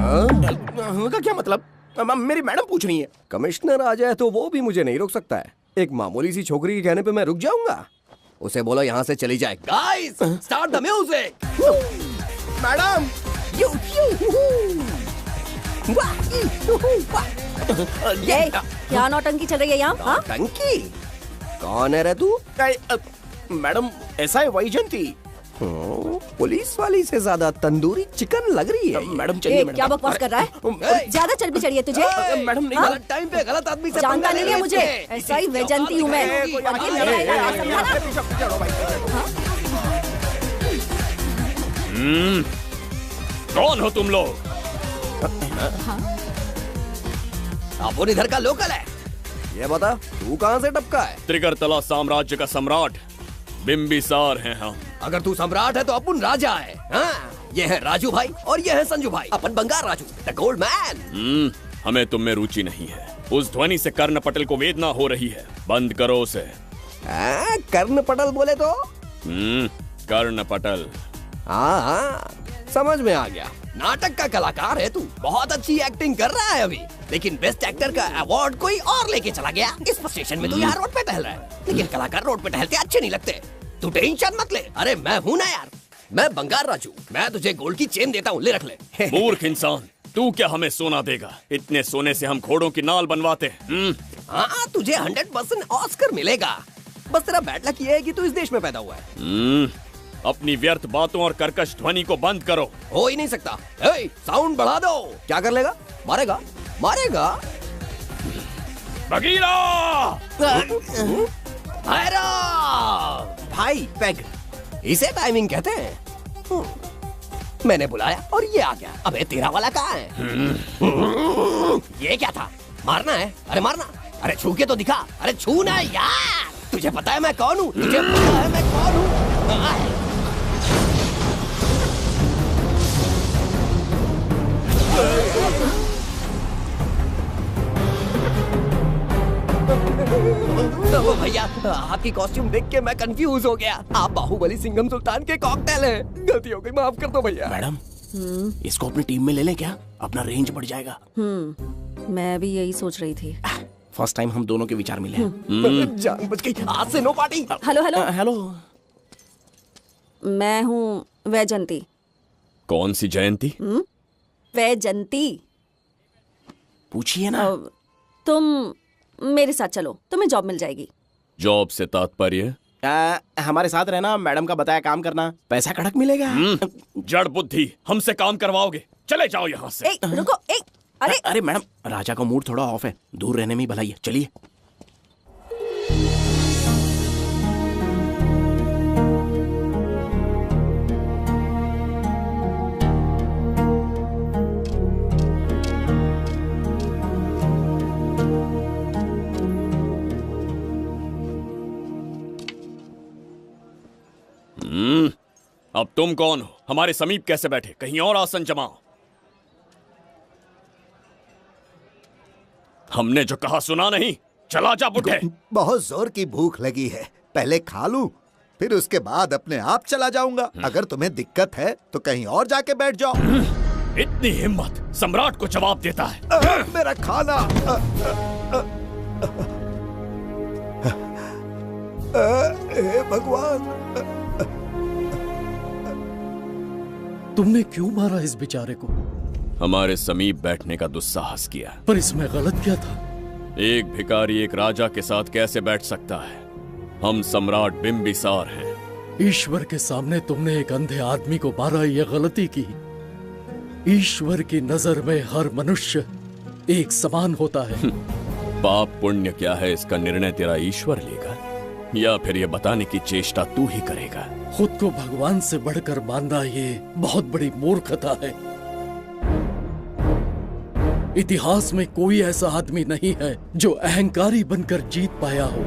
का क्या मतलब? मेरी मैडम पूछ रही है। कमिश्नर आ जाए तो वो भी मुझे नहीं रोक सकता है। एक मामूली सी छोकरी के कहने पे मैं रुक जाऊंगा? उसे बोलो यहाँ से चली जाए। Guys, start the music. Madam, क्या नौटंकी चल रही है यहाँ? नौटंकी? कौन है रे तू? मैडम, ऐसा है वैजयंती। पुलिस वाली से ज्यादा तंदूरी चिकन लग रही है। मैडम चलिए। क्या बकवास कर रहा है? ज्यादा चर्बी चढ़ी है तुझे? मैडम नहीं, गलत टाइम पे गलत आदमी से जानता नहीं है मुझे, ऐसा ही वैजयंती हूँ मैं। कौन हो तुम लोग? आप इधर का लोकल है? ये बता, तू कहाँ से टपका है? त्रिगर्तला साम्राज्य का सम्राट बिंबिसार हैं हम। अगर तू सम्राट है तो अपन राजा है। हाँ? ये है राजू भाई और ये है संजू भाई, अपन बंगार राजू, द गोल्ड मैन। हमें तुम में रुचि नहीं है। उस ध्वनि से कर्ण पटल को वेदना हो रही है, बंद करो उसे। कर्ण पटल बोले तो? कर्ण पटल। हाँ, समझ में आ गया। नाटक का कलाकार है तू, बहुत अच्छी एक्टिंग कर रहा है अभी, लेकिन बेस्ट एक्टर का अवार्ड कोई और लेके चला गया। इस स्टेशन में तो यहाँ रोड पे टहल रहा है, लेकिन कलाकार रोड पे टहलते अच्छे नहीं लगते। तू टेंशन मत ले। अरे मैं हूँ ना यार, मैं बंगार राजू, मैं तुझे गोल्ड की चेन देता हूँ, ले रख ले। मूर्ख इंसान, तू क्या हमें सोना देगा? इतने सोने से हम घोड़ों की नाल बनवाते हैं। हाँ, तुझे 100% ऑस्कर मिलेगा। बस तेरा बैड लक ये है कि तू इस देश में पैदा हुआ है। अपनी व्यर्थ बातों और कर्कश ध्वनि को बंद करो। हो ही नहीं सकता। साउंड बढ़ा दो। क्या कर लेगा? मारेगा? मारेगा? बगीरा! भाई पैग, इसे टाइमिंग कहते हैं। मैंने बुलाया और ये आ गया। अबे तेरा वाला कहाँ है? ये क्या था? मारना है? अरे मारना। अरे छू के तो दिखा। अरे छू ना यार। तुझे पता है मैं कौन हूँ? तुझे पता है मैं कौन हूँ? तो भैया, आपकी कॉस्ट्यूम देख के मैं कंफ्यूज हो गया। आप बाहुबली सिंघम सुल्तान के कॉकटेल हैं। गलती हो गई, माफ कर दो भैया। मैडम, इसको अपनी टीम में ले लें क्या? अपना रेंज बढ़ जाएगा। मैं भी यही सोच रही थी। फर्स्ट टाइम हम दोनों के विचार मिले। जान बच गई। आज से no party. Hello hello hello, मैं हूँ वैजयंती। कौन सी जयंती? वैजयंती। पूछिए ना। तुम मेरे साथ चलो, तुम्हें जॉब मिल जाएगी। जॉब से तात्पर्य? हमारे साथ रहना, मैडम का बताया काम करना, पैसा कड़क मिलेगा। जड़ बुद्धि, हमसे काम करवाओगे? चले जाओ यहाँ से। रुको। अरे मैडम, राजा का मूड थोड़ा ऑफ है, दूर रहने में ही भलाई है। चलिए। अब तुम कौन हो? हमारे समीप कैसे बैठे? कहीं और आसन जमाओ। हमने जो कहा सुना नहीं? चला जा बुढ़े। बहुत जोर की भूख लगी है, पहले खा लूं, फिर उसके बाद अपने आप चला जाऊंगा। अगर तुम्हें दिक्कत है तो कहीं और जाके बैठ जाओ। इतनी हिम्मत, सम्राट को जवाब देता है। मेरा खाना। हे भगवान, तुमने क्यों मारा इस बेचारे को? हमारे समीप बैठने का दुस्साहस किया। पर इसमें गलत क्या था? एक भिखारी एक राजा के साथ कैसे बैठ सकता है? हम सम्राट बिम्बिसार हैं। ईश्वर के सामने तुमने एक अंधे आदमी को मारा, यह गलती की। ईश्वर की नजर में हर मनुष्य एक समान होता है। पाप पुण्य क्या है इसका निर्णय तेरा ईश्वर लेगा, या फिर ये बताने की चेष्टा तू ही करेगा? खुद को भगवान से बढ़कर मानना ये बहुत बड़ी मूर्खता है। इतिहास में कोई ऐसा आदमी नहीं है जो अहंकारी बनकर जीत पाया हो।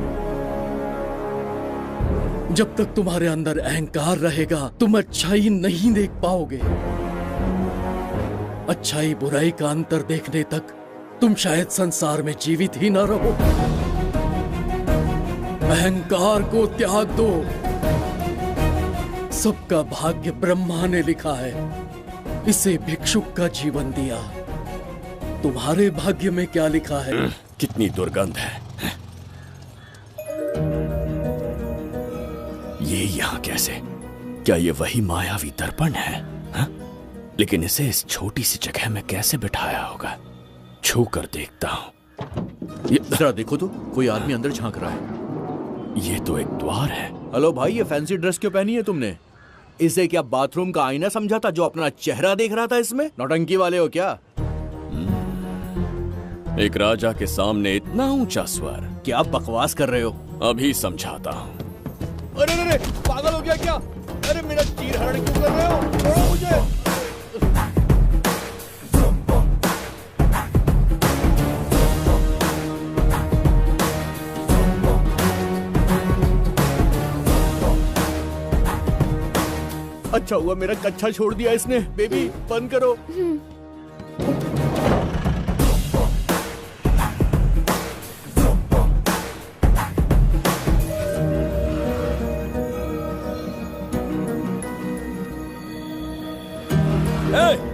जब तक तुम्हारे अंदर अहंकार रहेगा तुम अच्छाई नहीं देख पाओगे। अच्छाई बुराई का अंतर देखने तक तुम शायद संसार में जीवित ही न रहो। अहंकार को त्याग दो। सबका भाग्य ब्रह्मा ने लिखा है, इसे भिक्षुक का जीवन दिया। तुम्हारे भाग्य में क्या लिखा है? कितनी दुर्गंध है। ये यहाँ कैसे? क्या ये वही मायावी दर्पण है? हा? लेकिन इसे इस छोटी सी जगह में कैसे बिठाया होगा? छू कर देखता हूँ। ये जरा देखो तो, कोई आदमी अंदर झांक रहा है। ये तो एक द्वार है। हेलो भाई, ये फैंसी ड्रेस क्यों पहनी है तुमने? इसे क्या बाथरूम का आईना समझा था जो अपना चेहरा देख रहा था इसमें? नौटंकी वाले हो क्या? एक राजा के सामने इतना ऊंचा स्वर। क्या बकवास कर रहे हो? अभी समझाता हूँ। अरे अरे पागल हो गया क्या? अरे मेरा चीर हरण क्यों कर रहे हो? छोड़ो मुझे। अच्छा हुआ मेरा कच्छा छोड़ दिया इसने। बेबी बंद करो।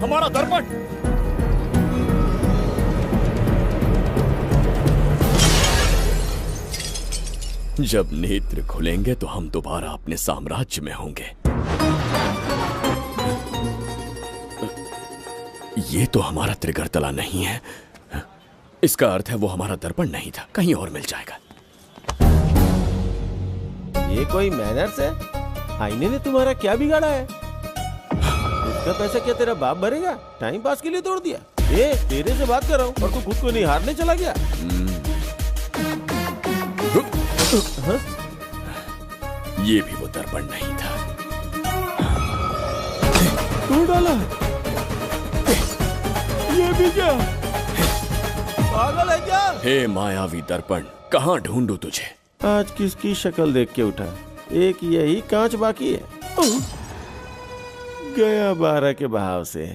हमारा दर्पण। जब नेत्र खुलेंगे तो हम दोबारा अपने साम्राज्य में होंगे। ये तो हमारा त्रिगर्तला नहीं है। इसका अर्थ है वो हमारा दर्पण नहीं था, कहीं और मिल जाएगा। ये कोई मैनर्स है? आईने ने तुम्हारा क्या बिगाड़ा है? इसका पैसा क्या तेरा बाप भरेगा? टाइम पास के लिए तोड़ दिया। ये तेरे से बात कर रहा हूँ और तू खुद को निहारने चला गया। ये भी वो दर्पण नहीं था। तू डाला? ये भी क्या? पागल है क्या? हे मायावी दर्पण, कहाँ ढूंढूं तुझे? आज किसकी शक्ल देख के उठा? एक यही कांच बाकी है। गया 12 के बहाव से।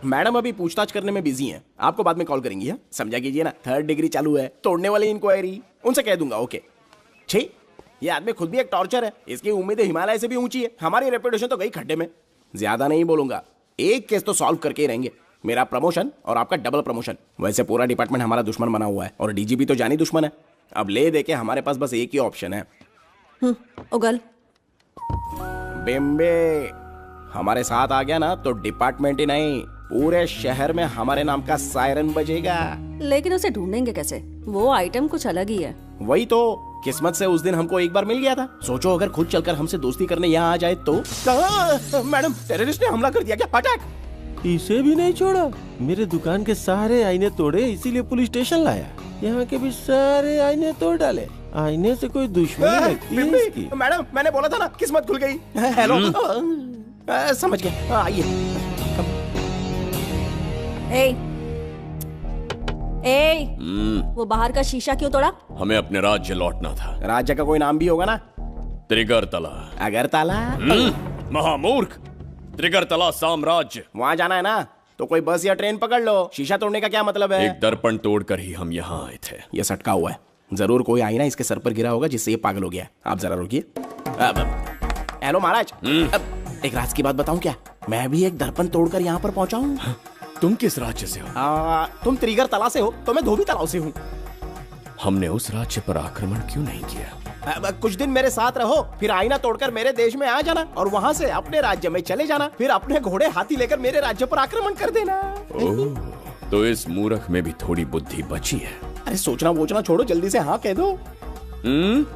मैडम अभी पूछताछ करने में बिजी हैं, आपको बाद में कॉल करेंगी। है समझा कीजिए ना, 3rd डिग्री चालू है। तोड़ने वाली इंक्वायरी उनसे कह दूंगा। ओके। छी, ये आदमी खुद भी एक टॉर्चर है। इसकी उम्मीदें हिमालय से भी ऊंची है। हमारी रेपुटेशन तो गई खड्डे में। ज्यादा नहीं बोलूंगा, एक केस तो सॉल्व करके ही रहेंगे। मेरा प्रमोशन और आपका डबल प्रमोशन। वैसे पूरा डिपार्टमेंट हमारा दुश्मन बना हुआ है और डीजीपी तो जानी दुश्मन है। अब ले दे के हमारे पास बस एक ही ऑप्शन है। उगल बिम्बे हमारे साथ आ गया ना तो डिपार्टमेंट ही नहीं, पूरे शहर में हमारे नाम का सायरन बजेगा। लेकिन उसे ढूंढेंगे कैसे? वो आइटम कुछ अलग ही है। वही तो, किस्मत से उस दिन हमको एक बार मिल गया था। सोचो अगर खुद चलकर हमसे दोस्ती करने यहाँ आ जाए तो। मैडम, टेररिस्ट ने हमला कर दिया क्या? अटैक! इसे भी नहीं छोड़ा। मेरे दुकान के सारे आईने तोड़े, इसीलिए पुलिस स्टेशन लाया। यहाँ के भी सारे आईने तोड़ डाले। आईने से कोई दुश्मनी लगती है इसकी। मैडम, मैंने बोला था ना, किस्मत खुल गई। हेलो, समझ गया। आइए। वो बाहर का शीशा क्यों तोड़ा? हमें अपने राज्य लौटना था। राज्य का कोई नाम भी होगा ना? त्रिगर्तला। अगरतला? महामूर्ख, त्रिगर्तला साम्राज्य। वहाँ जाना है ना तो कोई बस या ट्रेन पकड़ लो। शीशा तोड़ने का क्या मतलब है? एक दर्पण तोड़कर ही हम यहाँ आए थे। ये सटका हुआ है, जरूर कोई आईना इसके सर पर गिरा होगा जिससे ये पागल हो गया। आप जरा रुकिए। हेलो महाराज, एक राज की बात बताऊं क्या? मैं भी एक दर्पण तोड़कर यहाँ पर पहुंचा हूँ। तुम किस राज्य से हो? तुम त्रिगर्तला से हो तो मैं धोबी तालाब से हूँ। हमने उस राज्य पर आक्रमण क्यों नहीं किया? कुछ दिन मेरे साथ रहो, फिर आईना तोड़कर मेरे देश में आ जाना और वहाँ से अपने राज्य में चले जाना, फिर अपने घोड़े हाथी लेकर मेरे राज्य पर आक्रमण कर देना। तो इस मूर्ख में भी थोड़ी बुद्धि बची है। अरे सोचना वोचना छोड़ो, जल्दी से हाँ कह दो।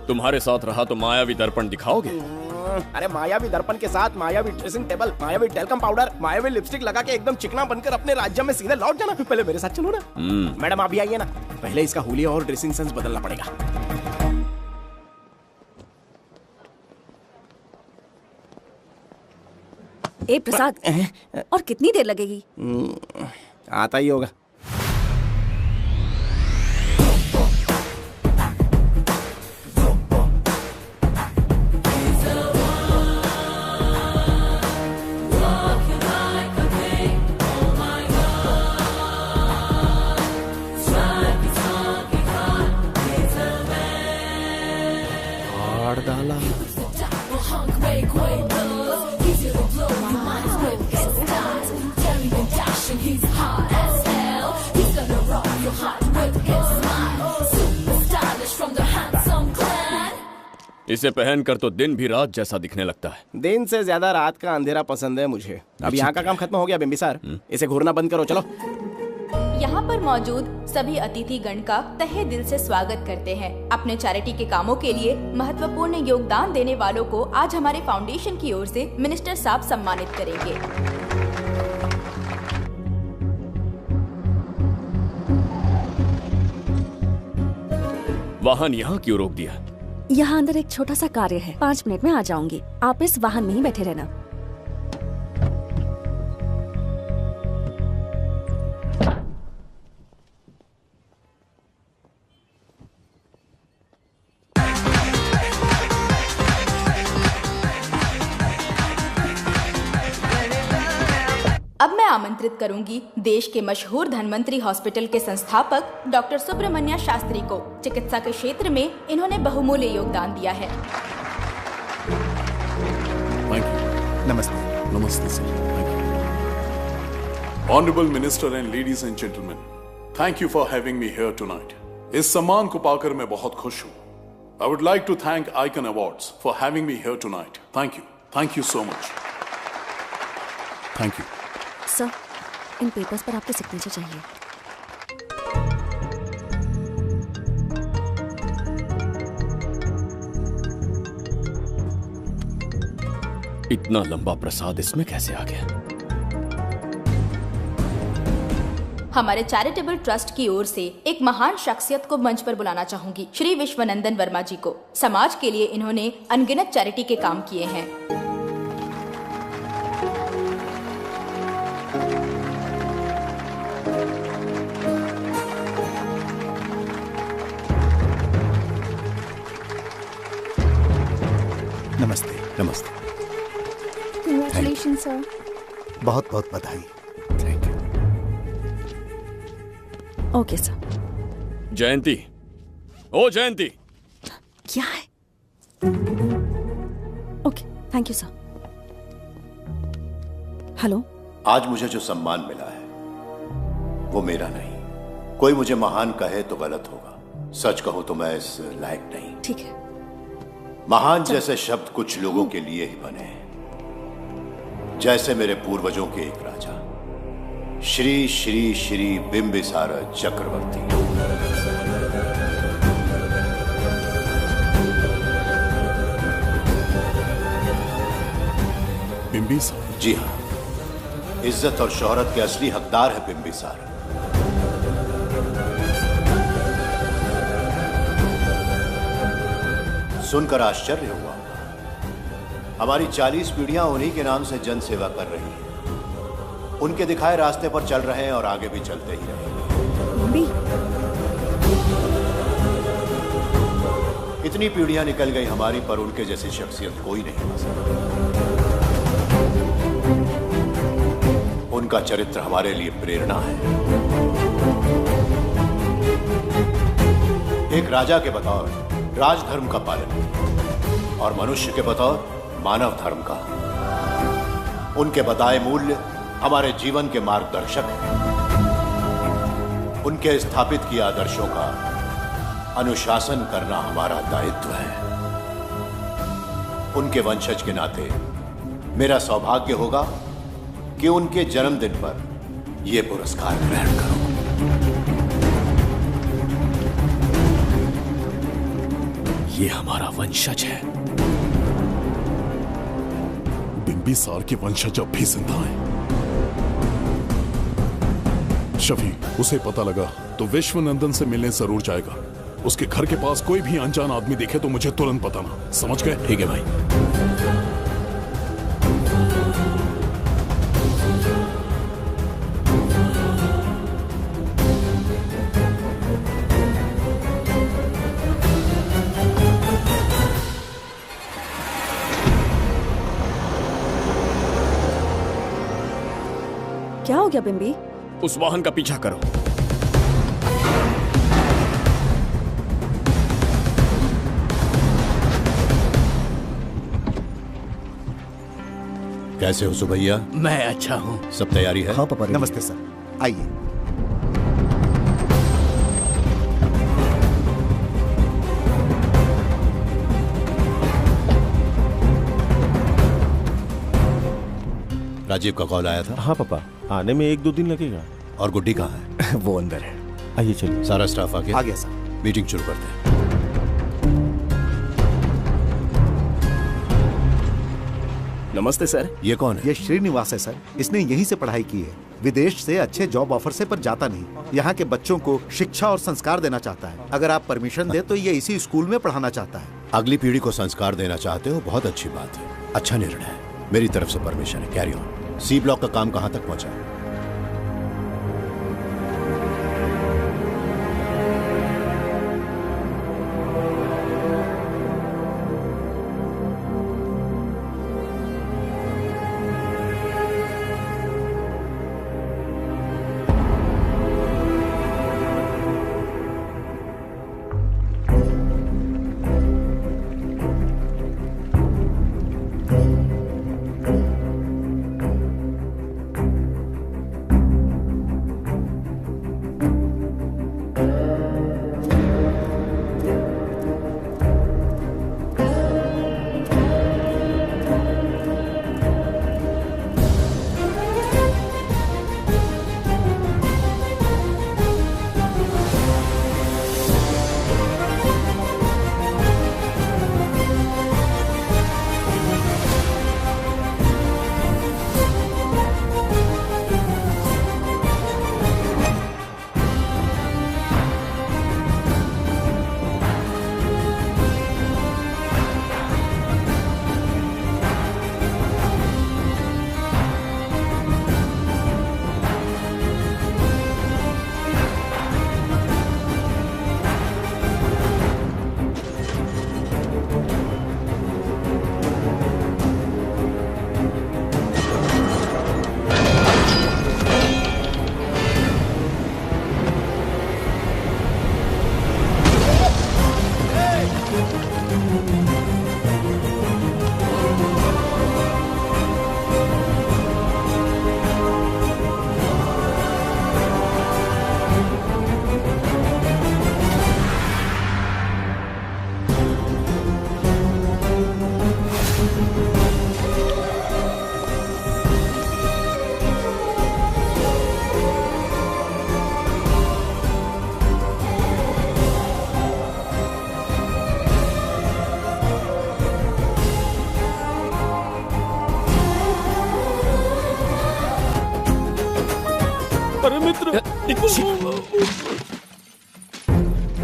तुम्हारे साथ रहा तो मायावी दर्पण दिखाओगे? अरे मायावी दर्पण के साथ मायावी ड्रेसिंग टेबल, मायावी टेल्कम पाउडर, मायावी लिपस्टिक लगा के एकदम चिकना बनकर अपने राज्य में सीधे लौट जाना। पहले मेरे साथ चलो ना। मैडम आप भी आइए ना, पहले इसका हुलिया और ड्रेसिंग सेंस बदलना पड़ेगा। ए प्रसाद, और कितनी देर लगेगी? आता ही होगा। इसे पहनकर तो दिन भी रात जैसा दिखने लगता है। दिन से ज्यादा रात का अंधेरा पसंद है मुझे। अब यहाँ का काम खत्म हो गया बिम्बिसार, इसे घूरना बंद करो। चलो। यहाँ पर मौजूद सभी अतिथि गण का तहे दिल से स्वागत करते हैं। अपने चैरिटी के कामों के लिए महत्वपूर्ण योगदान देने वालों को आज हमारे फाउंडेशन की ओर से मिनिस्टर साहब सम्मानित करेंगे। वाहन यहाँ क्यों रोक दिया? यहाँ अंदर एक छोटा सा कार्य है, 5 मिनट में आ जाऊंगी। आप इस वाहन में ही बैठे रहना। अब मैं आमंत्रित करूंगी देश के मशहूर धन्वंतरी हॉस्पिटल के संस्थापक डॉक्टर सुब्रमण्य शास्त्री को। चिकित्सा के क्षेत्र में इन्होंने बहुमूल्य योगदान दिया है। नमस्ते। नमस्ते sir. Honourable minister and ladies and gentleman, thank you for having me here tonight. इस सम्मान को पाकर मैं बहुत खुश हूँ। I would like to thank Icon Awards for having me here tonight. Thank you so much. Thank you sir. इन papers पर आपके सिग्नेचर चाहिए। इतना लंबा प्रसाद इसमें कैसे आ गया? हमारे चैरिटेबल ट्रस्ट की ओर से एक महान शख्सियत को मंच पर बुलाना चाहूंगी, श्री विश्वनंदन वर्मा जी को। समाज के लिए इन्होंने अनगिनत चैरिटी के काम किए हैं। नमस्ते। नमस्ते। Congratulations, sir. बहुत बहुत बधाई। Thank you. Okay sir. Jayanti, ओ जयंती। क्या है? Okay, thank you sir. Hello. आज मुझे जो सम्मान मिला है वो मेरा नहीं। कोई मुझे महान कहे तो गलत होगा, सच कहूं तो मैं इस लायक नहीं। ठीक है। महान जैसे शब्द कुछ लोगों के लिए ही बने हैं, जैसे मेरे पूर्वजों के एक राजा श्री श्री श्री बिंबिसार चक्रवर्ती। बिंबिसार? जी हाँ, इज्जत और शोहरत के असली हकदार है बिंबिसार। सुनकर आश्चर्य हुआ। हमारी 40 पीढ़ियां उन्हीं के नाम से जन सेवा कर रही हैं। उनके दिखाए रास्ते पर चल रहे हैं और आगे भी चलते ही रहेंगे। इतनी पीढ़ियां निकल गई हमारी, पर उनके जैसी शख्सियत कोई नहीं बन सकती। उनका चरित्र हमारे लिए प्रेरणा है। एक राजा के बतौर राजधर्म का पालन और मनुष्य के बतौर मानव धर्म का। उनके बताए मूल्य हमारे जीवन के मार्गदर्शक हैं। उनके स्थापित किए आदर्शों का अनुशासन करना हमारा दायित्व है। उनके वंशज के नाते मेरा सौभाग्य होगा कि उनके जन्मदिन पर यह पुरस्कार ग्रहण करूं। ये हमारा वंशज है। बिंबिसार के वंशज अब भी जिंदा हैं। शफी, उसे पता लगा तो विश्वनंदन से मिलने जरूर जाएगा। उसके घर के पास कोई भी अनजान आदमी दिखे तो मुझे तुरंत बताना, समझ गए? ठीक है भाई। क्या हो गया बिम्बी? उस वाहन का पीछा करो। कैसे हो सुभैया? मैं अच्छा हूँ। सब तैयारी है? हाँ पापा। नमस्ते सर, आइए। राजीव का कॉल आया था? हाँ पापा, आने में 1-2 दिन लगेगा। और गुड्डी कहाँ है? वो अंदर है। आइए चलिए। सारा स्टाफ आ गया? आ गया सर। मीटिंग शुरू करते हैं। नमस्ते सर। ये कौन है? ये श्रीनिवास है सर। इसने यहीं से पढ़ाई की है। विदेश से अच्छे जॉब ऑफर से पर जाता नहीं। यहाँ के बच्चों को शिक्षा और संस्कार देना चाहता है। अगर आप परमिशन दे तो ये इसी स्कूल में पढ़ाना चाहता है। अगली पीढ़ी को संस्कार देना चाहते हो, बहुत अच्छी बात है, अच्छा निर्णय है। मेरी तरफ से परमिशन है, कैरी ऑन। सी ब्लॉक का काम कहाँ तक पहुँचा?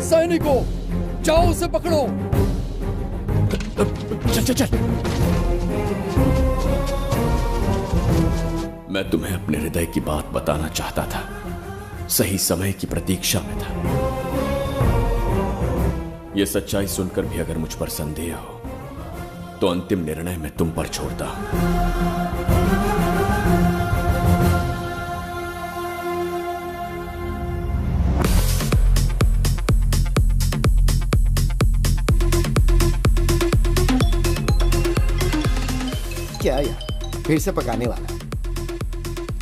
सैनिकों, जाओ उसे पकड़ो। चल चल चल। मैं तुम्हें अपने हृदय की बात बताना चाहता था, सही समय की प्रतीक्षा में था। यह सच्चाई सुनकर भी अगर मुझ पर संदेह हो तो अंतिम निर्णय मैं तुम पर छोड़ता हूं। क्या यार, फिर से पकाने वाला?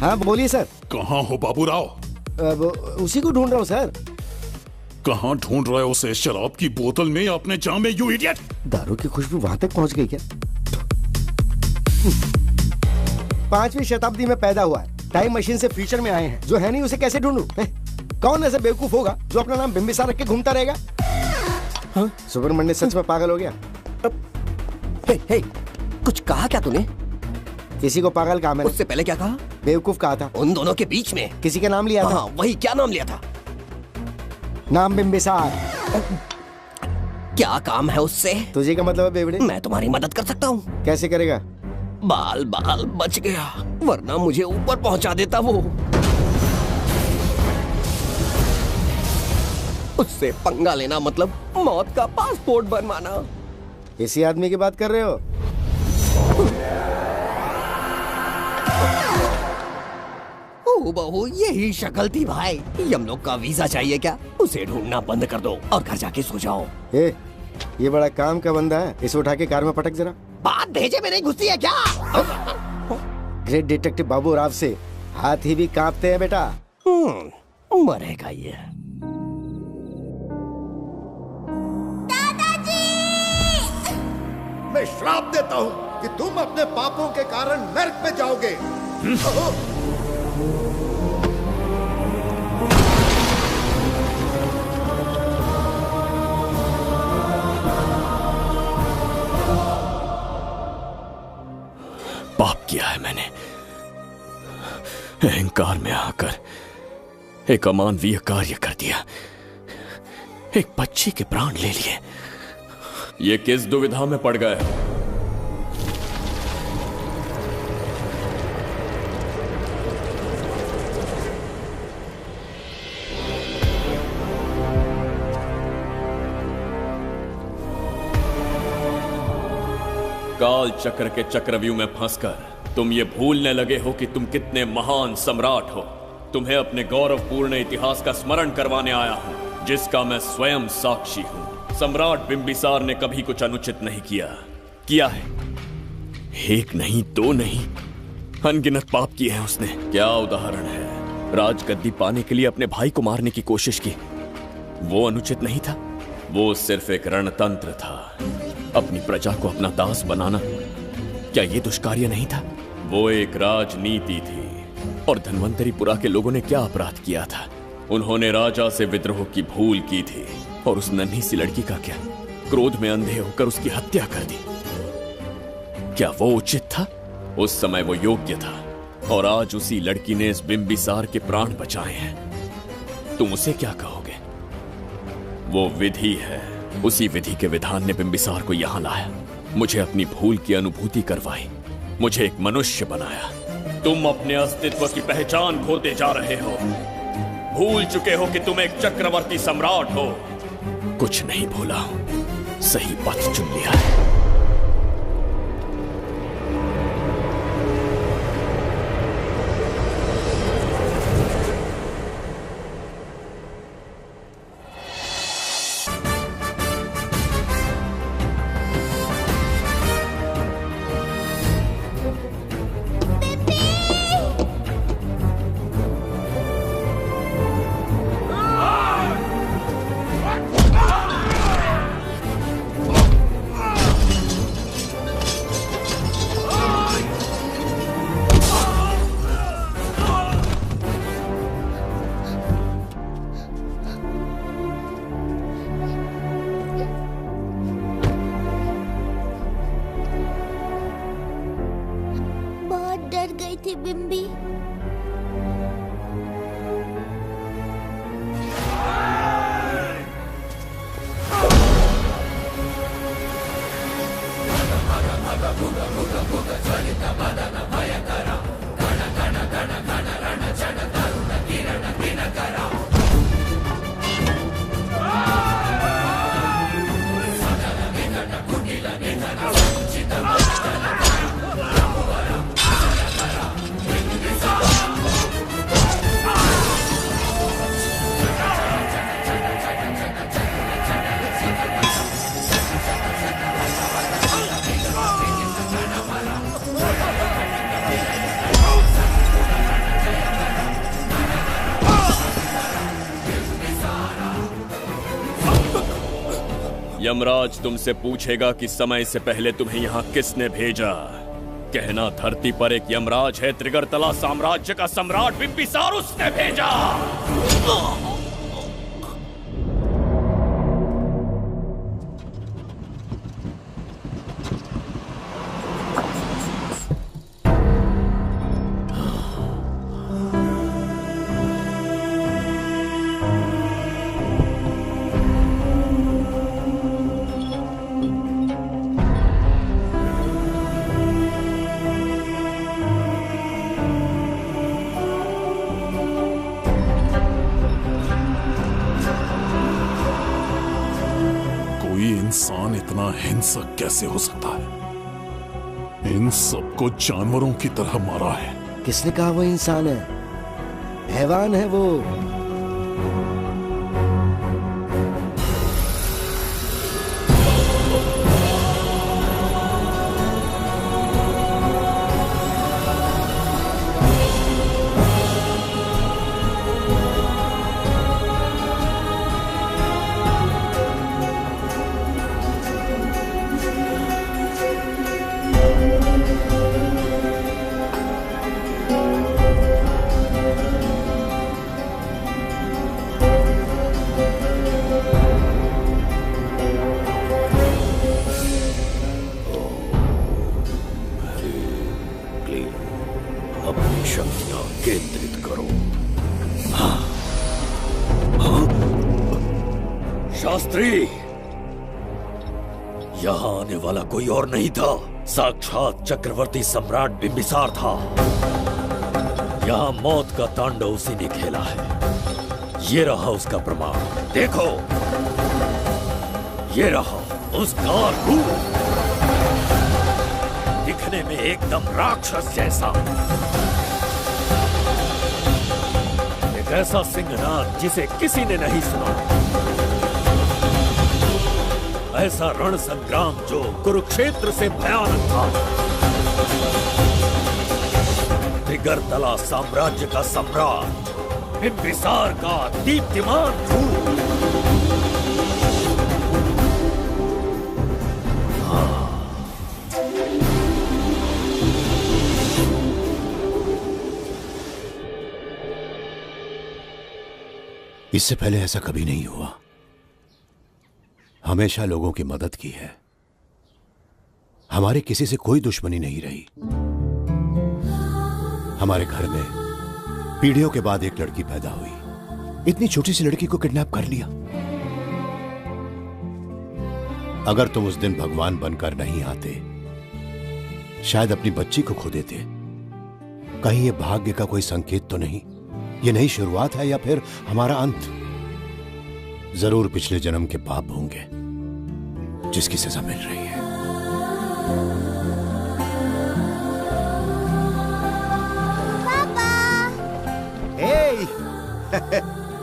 हाँ बोलिए सर। कहाँ हो बाबूराव? उसी को ढूंढ रहा हूँ सर। कहाँ ढूंढ रहे हो उसे? शराब की बोतल में या अपने जाम में, यू इडियट? दारू की खुशबू वहां तक पहुंच गई क्या? 5वीं शताब्दी में पैदा हुआ है, टाइम मशीन से फ्यूचर में आए हैं, जो है नहीं उसे कैसे ढूंढूं? कौन ऐसा बेवकूफ होगा जो अपना नाम बिंबिसार रख के घूमता रहेगा? हाँ? सुब्रमण्य सच में पागल हो गया। हे, कुछ कहा क्या तूने? किसी को पागल कहा मैंने। उससे पहले क्या कहा? बेवकूफ कहा था। उन दोनों के बीच में किसी का नाम लिया था। हाँ, वही, क्या नाम लिया था? नाम बिंबिसार। क्या काम है उससे? तुझे का मतलब है बेवड़े? मैं तुम्हारी मदद कर सकता हूँ। कैसे करेगा? बाल बच गया, वरना मुझे ऊपर पहुंचा देता वो। उससे पंगा लेना मतलब मौत का पासपोर्ट बनवाना। इसी आदमी की बात कर रहे हो? ओ बहू, यही शक्ल थी भाई। यमलोक का वीजा चाहिए क्या? उसे ढूंढना बंद कर दो और घर जाके सो जाओ। ये बड़ा काम का बंदा है, इसे उठा के कार में पटक जरा। बात भेजे में नहीं घुसती है क्या? ग्रेट डिटेक्टिव बाबू राव से हाथी भी कांपते हैं बेटा। मरेगा ये। मैं श्राप देता हूँ कि तुम अपने पापों के कारण नरक में जाओगे। पाप किया है मैंने, अहंकार में आकर एक अमानवीय कार्य कर दिया, एक बच्ची के प्राण ले लिए। ये किस दुविधा में पड़ गए? काल चक्र के चक्रव्यूह में फंसकर तुम ये भूलने लगे हो कि तुम कितने महान सम्राट हो। तुम्हें अपने गौरवपूर्ण इतिहास का स्मरण करवाने आया हूं, जिसका मैं स्वयं साक्षी हूं। सम्राट बिंबिसार ने कभी कुछ अनुचित नहीं किया है। एक नहीं, दो नहीं, अनगिनत पाप किए हैं उसने। क्या उदाहरण है? राजगद्दी पाने के लिए अपने भाई को मारने की कोशिश की, वो अनुचित नहीं था? वो सिर्फ एक रणतंत्र था। अपनी प्रजा को अपना दास बनाना, क्या ये दुष्कार्य नहीं था? वो एक राजनीति थी। और धन्वंतरीपुरा के लोगों ने क्या अपराध किया था? उन्होंने राजा से विद्रोह की भूल की थी, और उस नन्ही सी लड़की का क्या? क्रोध में अंधे होकर उसकी हत्या कर दी। क्या वो उचित था? उस समय वो योग्य था, और आज उसी लड़की ने इस बिंबिसार के प्राण बचाए हैं। तुम उसे क्या कहोगे? वो विधि है। उसी विधि के विधान ने बिंबिसार को यहां लाया, मुझे अपनी भूल की अनुभूति करवाई, मुझे एक मनुष्य बनाया। तुम अपने अस्तित्व की पहचान खोते जा रहे हो। भूल चुके हो कि तुम एक चक्रवर्ती सम्राट हो। कुछ नहीं भूला हूं, सही पथ चुन लिया है। यमराज तुमसे पूछेगा कि समय से पहले तुम्हें यहां किसने भेजा। कहना धरती पर एक यमराज है, त्रिगर्तला साम्राज्य का सम्राट बिंबिसार उसने भेजा। इंसान इतना हिंसक कैसे हो सकता है? इन सबको जानवरों की तरह मारा है। किसने कहा वो इंसान है? हैवान है वो। शास्त्री, यहां आने वाला कोई और नहीं था, साक्षात चक्रवर्ती सम्राट बिंबिसार था। यहां मौत का तांडव उसी ने खेला है। ये रहा उसका प्रमाण, देखो, ये रहा उसका रूप, दिखने में एकदम राक्षस जैसा। एक ऐसा सिंहनाद जिसे किसी ने नहीं सुना, ऐसा रण संग्राम जो कुरुक्षेत्र से भयानक था। त्रिगर्तला साम्राज्य का सम्राट बिंबिसार का दीप्तिमान रूप। इससे पहले ऐसा कभी नहीं हुआ। हमेशा लोगों की मदद की है। हमारे किसी से कोई दुश्मनी नहीं रही। हमारे घर में पीढ़ियों के बाद एक लड़की पैदा हुई। इतनी छोटी सी लड़की को किडनैप कर लिया। अगर तुम उस दिन भगवान बनकर नहीं आते, शायद अपनी बच्ची को खो देते। कहीं ये भाग्य का कोई संकेत तो नहीं? ये नई शुरुआत है या फिर हमारा अंत? जरूर पिछले जन्म के पाप होंगे जिसकी सजा मिल रही है। पापा! Hey!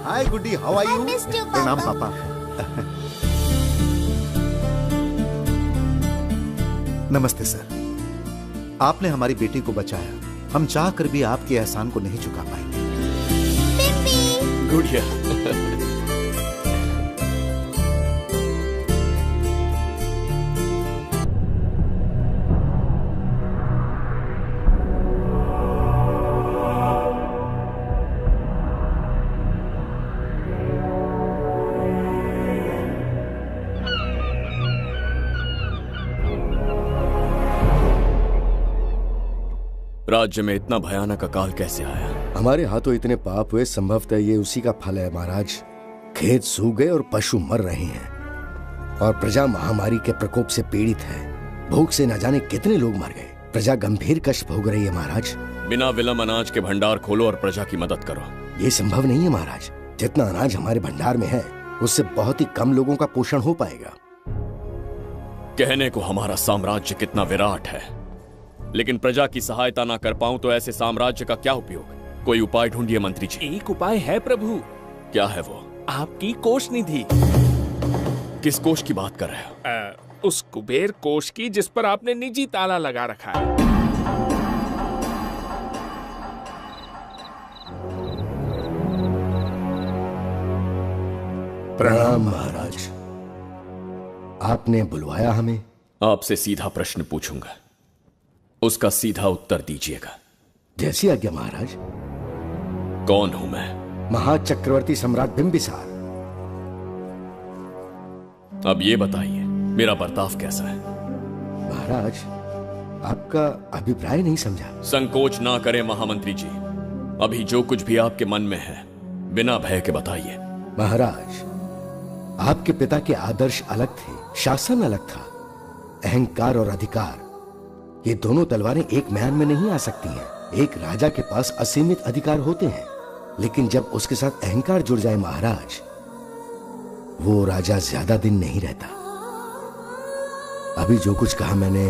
Hi, Goody. How are you? I missed you, प्रणाम पापा। पापा। नमस्ते सर। आपने हमारी बेटी को बचाया। हम चाहकर भी आपके एहसान को नहीं चुका पाएंगे। गुड़िया। राज्य में इतना भयानक अकाल कैसे आया? हमारे हाथों इतने पाप हुए, संभवतः ये उसी का फल है महाराज। खेत सूख गए और पशु मर रहे हैं और प्रजा महामारी के प्रकोप से पीड़ित है। भूख से न जाने कितने लोग मर गए। प्रजा गंभीर कष्ट भोग रही है महाराज। बिना विलंब अनाज के भंडार खोलो और प्रजा की मदद करो। ये संभव नहीं है महाराज। जितना अनाज हमारे भंडार में है, उससे बहुत ही कम लोगों का पोषण हो पाएगा। कहने को हमारा साम्राज्य कितना विराट है, लेकिन प्रजा की सहायता ना कर पाऊं तो ऐसे साम्राज्य का क्या उपयोग? कोई उपाय ढूंढिए मंत्री जी। एक उपाय है प्रभु। क्या है वो? आपकी कोष निधि। किस कोष की बात कर रहे हो? उस कुबेर कोष की जिस पर आपने निजी ताला लगा रखा है। प्रणाम महाराज। आपने बुलवाया हमें? आपसे सीधा प्रश्न पूछूंगा। उसका सीधा उत्तर दीजिएगा। जैसी आज्ञा महाराज। कौन हूं मैं? महाचक्रवर्ती सम्राट बिंबिसार। अब ये बताइए मेरा बर्ताव कैसा है? महाराज, आपका अभिप्राय नहीं समझा। संकोच ना करें महामंत्री जी, अभी जो कुछ भी आपके मन में है बिना भय के बताइए। महाराज, आपके पिता के आदर्श अलग थे, शासन अलग था। अहंकार और अधिकार, ये दोनों तलवारें एक म्यान में नहीं आ सकती हैं। एक राजा के पास असीमित अधिकार होते हैं, लेकिन जब उसके साथ अहंकार जुड़ जाए महाराज, वो राजा ज्यादा दिन नहीं रहता। अभी जो कुछ कहा मैंने,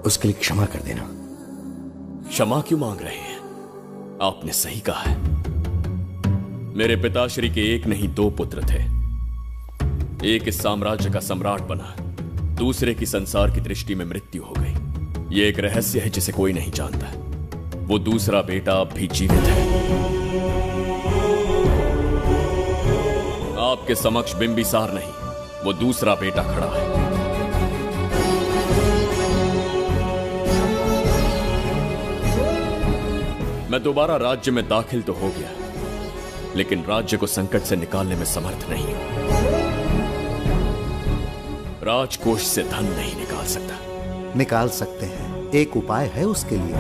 उसके लिए क्षमा कर देना। क्षमा क्यों मांग रहे हैं? आपने सही कहा है। मेरे पिताश्री के एक नहीं दो पुत्र थे। एक इस साम्राज्य का सम्राट बना, दूसरे की संसार की दृष्टि में मृत्यु हो गई। ये एक रहस्य है जिसे कोई नहीं जानता। वो दूसरा बेटा अब भी जीवित है। आपके समक्ष बिंबिसार नहीं, वो दूसरा बेटा खड़ा है। मैं दोबारा राज्य में दाखिल तो हो गया, लेकिन राज्य को संकट से निकालने में समर्थ नहीं हूं। राजकोष से धन नहीं निकाल सकता। निकाल सकते हैं, एक उपाय है उसके लिए।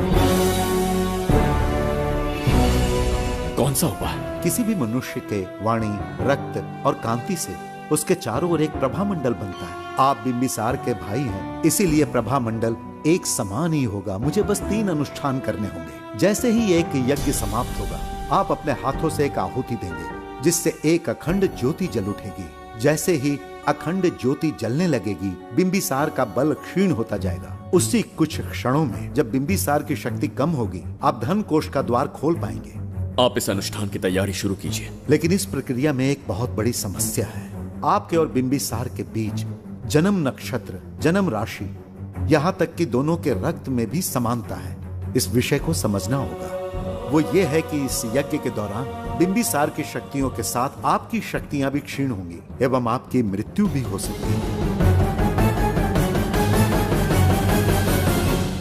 कौन सा उपाय? किसी भी मनुष्य के वाणी, रक्त और कांति से उसके चारों ओर एक प्रभामंडल बनता है। आप बिंबिसार के भाई हैं, इसीलिए प्रभामंडल एक समान ही होगा। मुझे बस 3 अनुष्ठान करने होंगे। जैसे ही एक यज्ञ समाप्त होगा, आप अपने हाथों से एक आहुति देंगे, जिससे एक अखंड ज्योति जल उठेगी। जैसे ही अखंड ज्योति जलने लगेगी, बिंबिसार का बल क्षीण होता जाएगा। उसी कुछ क्षणों में जब बिंबिसार की शक्ति कम होगी, आप धन कोष का द्वार खोल पाएंगे। आप इस अनुष्ठान की तैयारी शुरू कीजिए। लेकिन इस प्रक्रिया में एक बहुत बड़ी समस्या है। आपके और बिंबिसार के बीच जन्म नक्षत्र, जन्म राशि, यहाँ तक कि दोनों के रक्त में भी समानता है। इस विषय को समझना होगा। वो ये है कि इस यज्ञ के दौरान बिंबिसार की शक्तियों के साथ आपकी शक्तियां भी क्षीण होंगी एवं आपकी मृत्यु भी हो सकती है।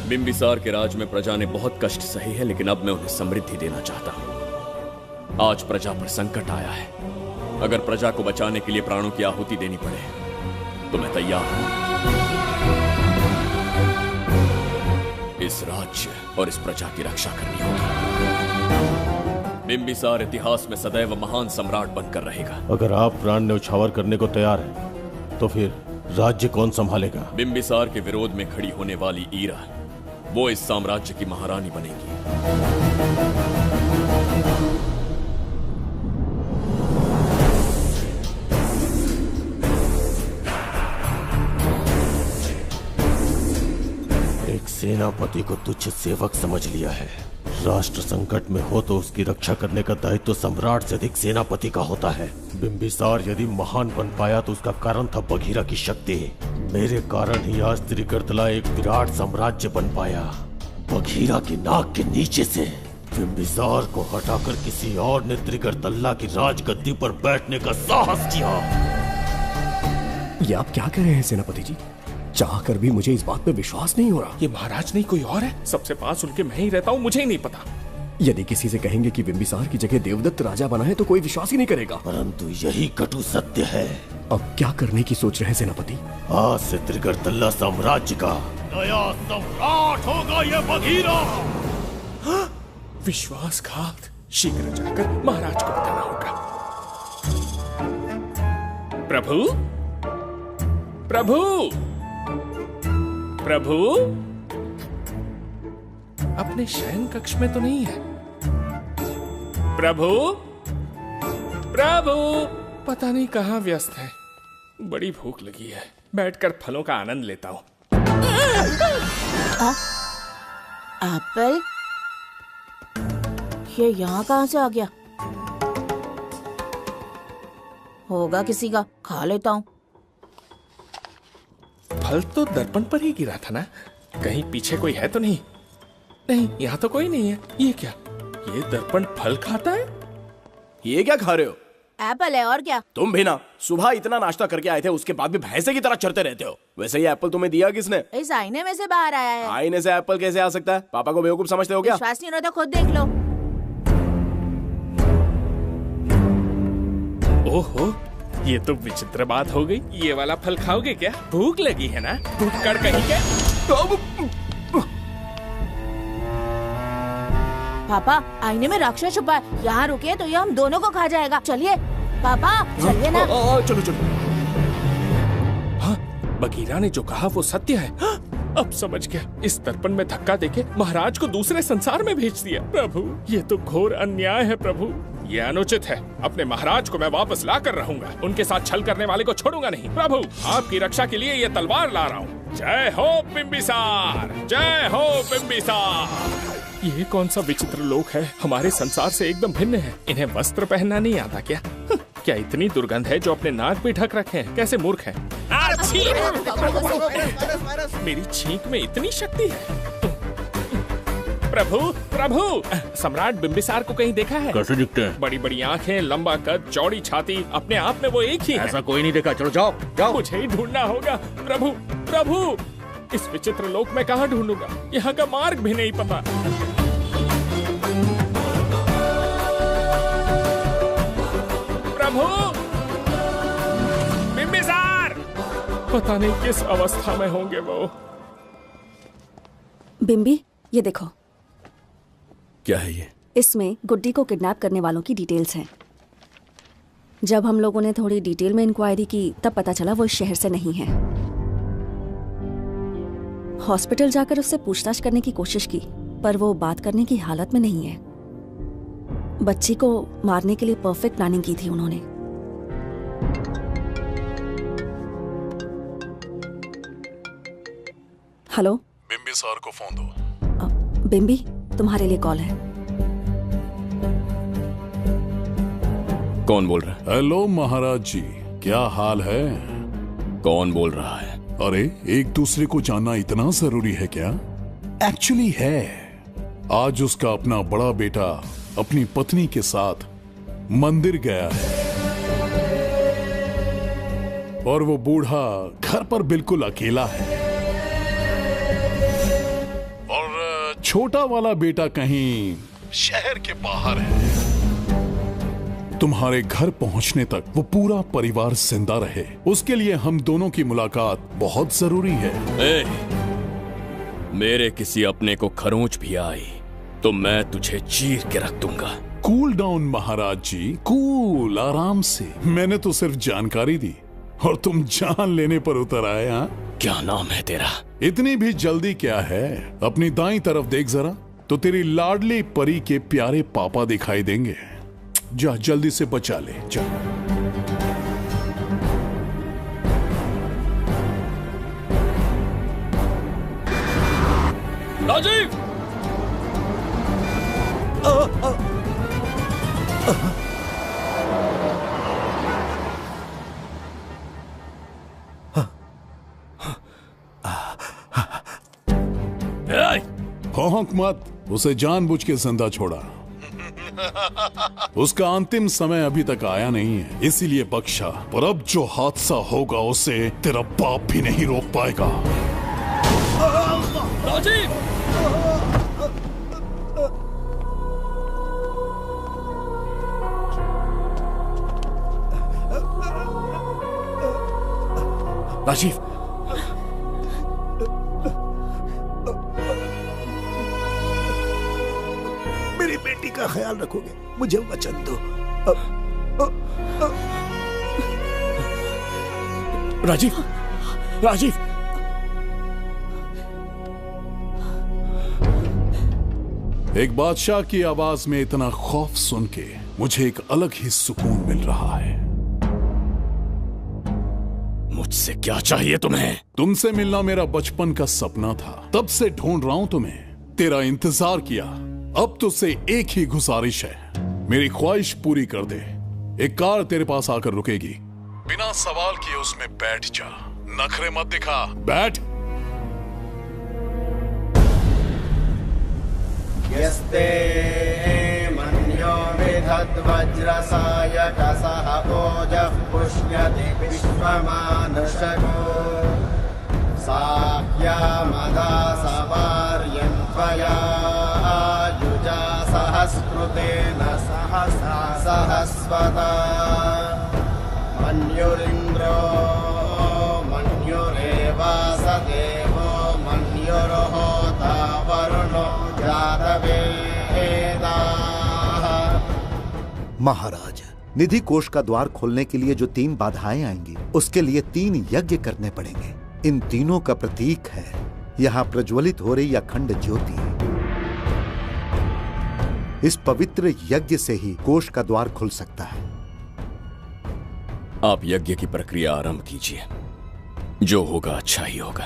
बिंबिसार के राज में प्रजा ने बहुत कष्ट सहे हैं, लेकिन अब मैं उन्हें समृद्धि देना चाहता हूँ। आज प्रजा पर संकट आया है। अगर प्रजा को बचाने के लिए प्राणों की आहुति देनी पड़े तो मैं तैयार हूं। इस राज्य और इस प्रजा की रक्षा करनी होगी। बिंबिसार इतिहास में सदैव महान सम्राट बनकर रहेगा। अगर आप प्राण न्यौछावर करने को तैयार हैं, तो फिर राज्य कौन संभालेगा? बिंबिसार के विरोध में खड़ी होने वाली ईरा, वो इस साम्राज्य की महारानी बनेगी। सेनापति को तुच्छ सेवक समझ लिया है। राष्ट्र संकट में हो तो उसकी रक्षा करने का दायित्व तो सम्राट से अधिक सेनापति का होता है। बिंबिसार यदि महान बन पाया तो उसका कारण था बघीरा की शक्ति। मेरे कारण ही आज त्रिगर्तला एक विराट साम्राज्य बन पाया। बघीरा की नाक के नीचे से बिंबिसार को हटाकर किसी और ने त्रिगर्तला की राजगद्दी पर बैठने का साहस किया। ये आप क्या कह रहे हैं सेनापति जी? चाहकर भी मुझे इस बात पे विश्वास नहीं हो रहा। ये महाराज नहीं कोई और है। सबसे पास उनके मैं ही रहता हूँ, मुझे ही नहीं पता। यदि किसी से कहेंगे कि बिंबिसार की जगह देवदत्त राजा बना है तो कोई विश्वास ही नहीं करेगा। परंतु यही कटु सत्य है। अब क्या करने की सोच रहे हैं सेनापति? आज से त्रिगर्तला साम्राज्य का नया सम्राट होगा ये बघीरा। विश्वासघात। शीघ्र जाकर महाराज को बताना होगा। प्रभु, प्रभु, प्रभु, अपने शयन कक्ष में तो नहीं है। प्रभु, प्रभु, पता नहीं कहाँ व्यस्त है। बड़ी भूख लगी है, बैठकर फलों का आनंद लेता हूँ। एप्पल? ये यहाँ कहाँ से आ गया? होगा किसी का, खा लेता हूँ। फल तो दर्पण पर ही गिरा था ना? कहीं पीछे कोई है तो नहीं? नहीं, यहाँ तो कोई नहीं है। ये क्या? ये दर्पण फल खाता है? ये क्या खा रहे हो? एप्पल है और क्या? तुम भी ना सुबह इतना नाश्ता करके आए थे, उसके बाद भी भैंसे की तरह चढ़ते रहते हो। वैसे ये एप्पल तुम्हें दिया किसने? इस आईने में से बाहर आया है। आईने से एप्पल कैसे आ सकता है? पापा को बेवकूफ समझते हो क्या? विश्वास नहीं हो तो खुद देख लो। ओहो, ये तो विचित्र बात हो गई। ये वाला फल खाओगे क्या? भूख लगी है ना? भूख कहीं क्या? पापा, आईने में राक्षस छुपा है, यहाँ रुके तो ये हम दोनों को खा जाएगा। चलिए पापा, चलिए ना। चलो चलो। हाँ, बगीरा ने जो कहा वो सत्य है। हाँ, अब समझ गया। इस दर्पण में धक्का देके महाराज को दूसरे संसार में भेज दिया। प्रभु, ये तो घोर अन्याय है प्रभु। ये अनुचित है। अपने महाराज को मैं वापस ला कर रहूंगा। उनके साथ छल करने वाले को छोड़ूंगा नहीं। प्रभु, आपकी रक्षा के लिए ये तलवार ला रहा हूँ। जय हो बिंबिसार, जय हो बिंबिसार। ये कौन सा विचित्र लोक है? हमारे संसार से एकदम भिन्न है। इन्हें वस्त्र पहनना नहीं आता क्या? क्या इतनी दुर्गंध है जो अपने नाक भी ढक रखे हैं? कैसे मूर्ख हैं? मेरी छींक में इतनी शक्ति है। प्रभु, प्रभु, सम्राट बिंबिसार को कहीं देखा है? कैसे दिखते हैं? बड़ी बड़ी आंखें, लंबा कद, चौड़ी छाती, अपने आप में वो एक ही है। ऐसा कोई नहीं देखा। चलो जाओ जाओ। मुझे ही ढूंढना होगा। प्रभु, प्रभु, इस विचित्र लोक में कहाँ ढूंढूंगा? यहाँ का मार्ग भी नहीं पता। प्रभु, बिंबिसार, पता नहीं किस अवस्था में होंगे वो। बिम्बी, ये देखो। क्या है ये? इसमें गुड्डी को किडनैप करने वालों की डिटेल्स हैं। जब हम लोगों ने थोड़ी डिटेल में इंक्वायरी की तब पता चला वो इस शहर से नहीं है। हॉस्पिटल जाकर उससे पूछताछ करने की कोशिश की पर वो बात करने की हालत में नहीं है। बच्ची को मारने के लिए परफेक्ट प्लानिंग की थी उन्होंने। हेलो, बिंबिसार को फोन दो। बिम्बी, तुम्हारे लिए कॉल है। कौन बोल रहा है? हेलो महाराज जी, क्या हाल है? कौन बोल रहा है? अरे, एक दूसरे को जानना इतना जरूरी है क्या? एक्चुअली है। आज उसका अपना बड़ा बेटा अपनी पत्नी के साथ मंदिर गया है और वो बूढ़ा घर पर बिल्कुल अकेला है और छोटा वाला बेटा कहीं शहर के बाहर है। तुम्हारे घर पहुंचने तक वो पूरा परिवार जिंदा रहे, उसके लिए हम दोनों की मुलाकात बहुत जरूरी है। मेरे किसी अपने को खरोंच भी आई तो मैं तुझे चीर के रख दूंगा। कूल डाउन महाराज जी, कूल, आराम से। मैंने तो सिर्फ जानकारी दी और तुम जान लेने पर उतर आए। हाँ, क्या नाम है तेरा? इतनी भी जल्दी क्या है? अपनी दाईं तरफ देख जरा तो तेरी लाडली परी के प्यारे पापा दिखाई देंगे। जा, जल्दी से बचा ले, जा। राजीव! भौंक मत, उसे जानबूझ के जिंदा छोड़ा। उसका अंतिम समय अभी तक आया नहीं है, इसीलिए बख्शा। पर अब जो हादसा होगा उसे तेरा बाप भी नहीं रोक पाएगा। राजीव! राजीव, मेरी बेटी का ख्याल रखोगे? मुझे वचन दो। राजीव, राजीव, एक बादशाह की आवाज में इतना खौफ सुन के मुझे एक अलग ही सुकून मिल रहा है। मुझसे क्या चाहिए तुम्हें? तुमसे मिलना मेरा बचपन का सपना था, तब से ढूंढ रहा हूं तुम्हें, तेरा इंतजार किया। अब तुझसे एक ही गुजारिश है, मेरी ख्वाहिश पूरी कर दे। एक कार तेरे पास आकर रुकेगी, बिना सवाल किए उसमें बैठ जा, नखरे मत दिखा, बैठ। यस्ते मन्यो मेधद्वज्रसायकसः ओजः पुष्यति विश्वमानुषको साह्यामदासवार्यं त्वया युजा सहस्कृतेन सहसा सहस्वता मन्युरिन्द्रो मन्युरेवासदेवो मन्युर्होता वरुणो जातवेदाः। महाराज, निधि कोष का द्वार खोलने के लिए जो 3 बाधाएं आएंगी, उसके लिए 3 यज्ञ करने पड़ेंगे। इन तीनों का प्रतीक है यहाँ प्रज्वलित हो रही अखंड ज्योति। इस पवित्र यज्ञ से ही कोष का द्वार खुल सकता है। आप यज्ञ की प्रक्रिया आरंभ कीजिए। जो होगा अच्छा ही होगा।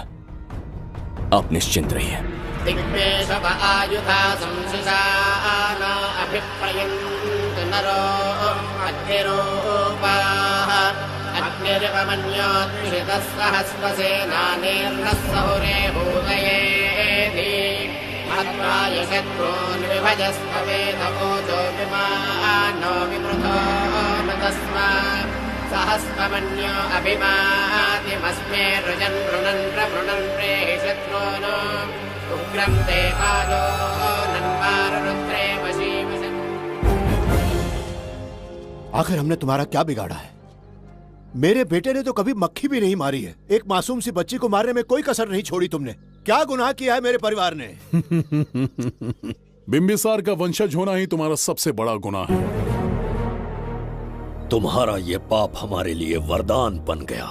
आप निश्चिंत रहिए। दिग्वेशव आयुधा संशिशान अभिप्रयन्त नरो अग्निरूपाः अग्निर्वमन्योत्क्षितः सहस्रसेनानेर्नः सहुरे भूतयेति महत्वाय शत्रून् विभजस्तवेदवोचो विमानो विमृतो न तस्मात् सहस्रमन्यो अभिमातिमस्मे रुजन् रुणन् प्रवृणन् प्रेहि शत्रून् उग्रं ते आलो नन्वारुद्रे वशीवशन्। आखिर हमने तुम्हारा क्या बिगाड़ा है? मेरे बेटे ने तो कभी मक्खी भी नहीं मारी है। एक मासूम सी बच्ची को मारने में कोई कसर नहीं छोड़ी तुमने। क्या गुनाह किया है मेरे परिवार ने? बिंबिसार का वंशज होना ही तुम्हारा सबसे बड़ा गुनाह है। तुम्हारा ये पाप हमारे लिए वरदान बन गया।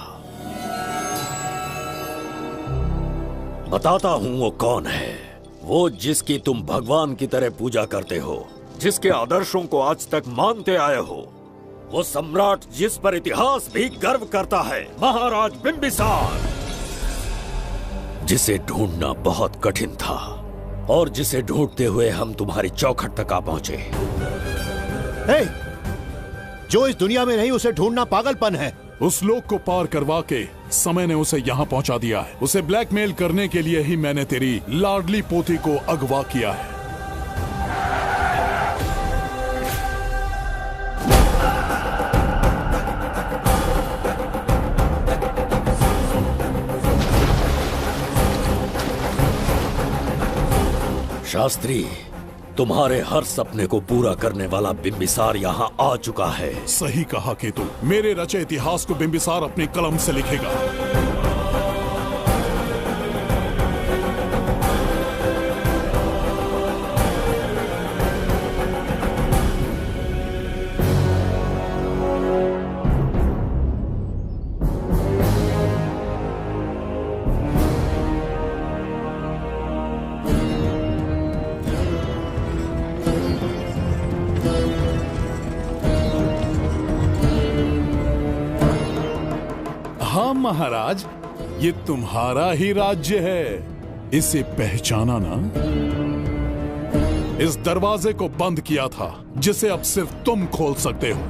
बताता हूं वो कौन है। वो जिसकी तुम भगवान की तरह पूजा करते हो, जिसके आदर्शों को आज तक मानते आए हो, वो सम्राट जिस पर इतिहास भी गर्व करता है, महाराज बिंबिसार, जिसे ढूंढना बहुत कठिन था और जिसे ढूंढते हुए हम तुम्हारी चौखट तक आ पहुंचे। जो इस दुनिया में नहीं, उसे ढूंढना पागलपन है। उस लोक को पार करवा के समय ने उसे यहाँ पहुंचा दिया है। उसे ब्लैकमेल करने के लिए ही मैंने तेरी लाडली पोती को अगवा किया है। शास्त्री, तुम्हारे हर सपने को पूरा करने वाला बिंबिसार यहाँ आ चुका है। सही कहा केतु। मेरे रचे इतिहास को बिंबिसार अपनी कलम से लिखेगा। महाराज, ये तुम्हारा ही राज्य है। इसे पहचाना ना? इस दरवाजे को बंद किया था, जिसे अब सिर्फ तुम खोल सकते हो।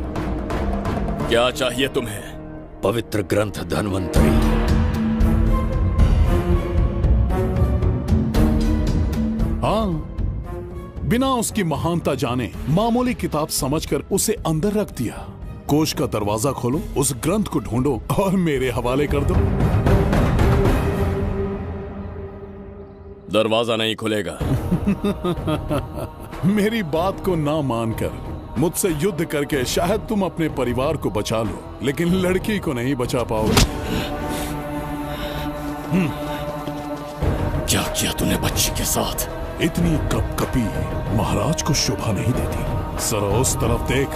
क्या चाहिए तुम्हें? पवित्र ग्रंथ धन्वंतरी। हाँ, बिना उसकी महानता जाने मामूली किताब समझकर उसे अंदर रख दिया। कोष का दरवाजा खोलो, उस ग्रंथ को ढूंढो और मेरे हवाले कर दो। दरवाजा नहीं खुलेगा। मेरी बात को ना मानकर मुझसे युद्ध करके शायद तुम अपने परिवार को बचा लो, लेकिन लड़की को नहीं बचा पाओगे। क्या किया तूने बच्ची के साथ? इतनी कपकपी महाराज को शोभा नहीं देती। जरा उस तरफ देख।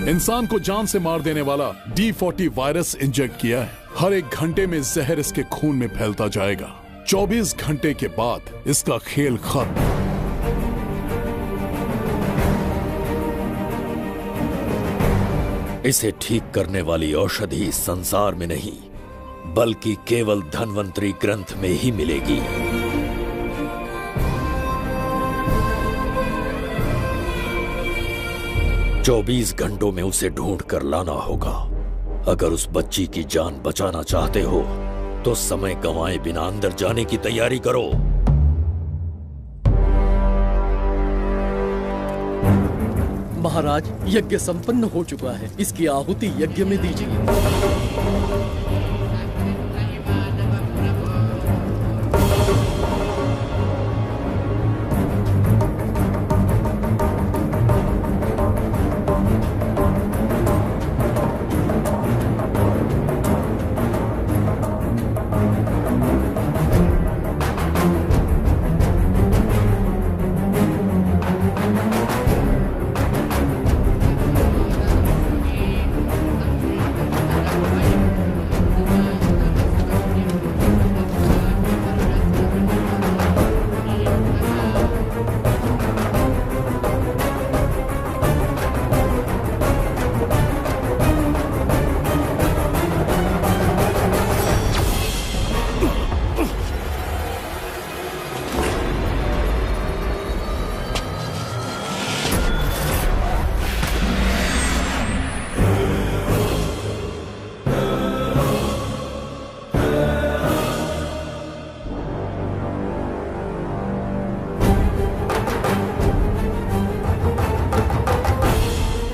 इंसान को जान से मार देने वाला D40 वायरस इंजेक्ट किया है। हर 1 घंटे में जहर इसके खून में फैलता जाएगा। 24 घंटे के बाद इसका खेल खत्म। इसे ठीक करने वाली औषधि संसार में नहीं बल्कि केवल धन्वंतरी ग्रंथ में ही मिलेगी। चौबीस घंटों में उसे ढूंढ कर लाना होगा। अगर उस बच्ची की जान बचाना चाहते हो तो समय गंवाए बिना अंदर जाने की तैयारी करो। महाराज, यज्ञ संपन्न हो चुका है, इसकी आहुति यज्ञ में दीजिए।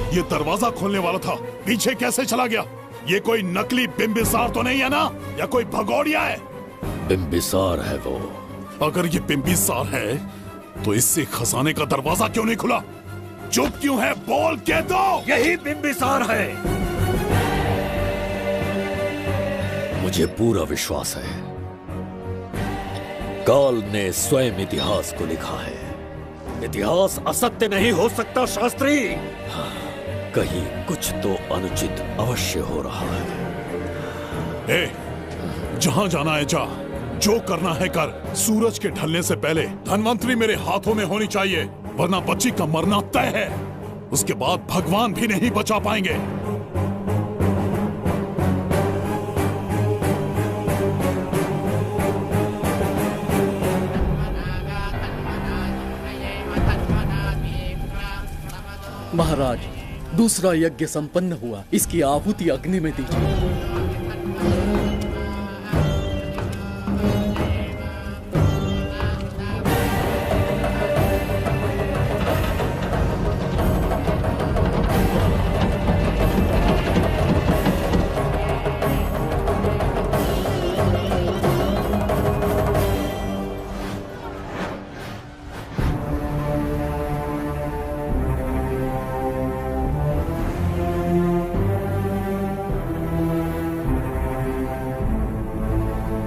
ये दरवाजा खोलने वाला था, पीछे कैसे चला गया? ये कोई नकली बिंबिसार तो नहीं है ना, या कोई भगोड़िया है? बिंबिसार है वो। अगर ये बिंबिसार है तो इससे खजाने का दरवाजा क्यों नहीं खुला? चुप क्यों है? बोल के दो। यही बिंबिसार है। मुझे पूरा विश्वास है काल ने स्वयं इतिहास को लिखा है। इतिहास असत्य नहीं हो सकता शास्त्री। कहीं कुछ तो अनुचित अवश्य हो रहा है। जहां जाना है जा, जो करना है कर। सूरज के ढलने से पहले धन्वंतरी मेरे हाथों में होनी चाहिए, वरना बच्ची का मरना तय है। उसके बाद भगवान भी नहीं बचा पाएंगे। महाराज, दूसरा यज्ञ संपन्न हुआ, इसकी आहुति अग्नि में दीजिए।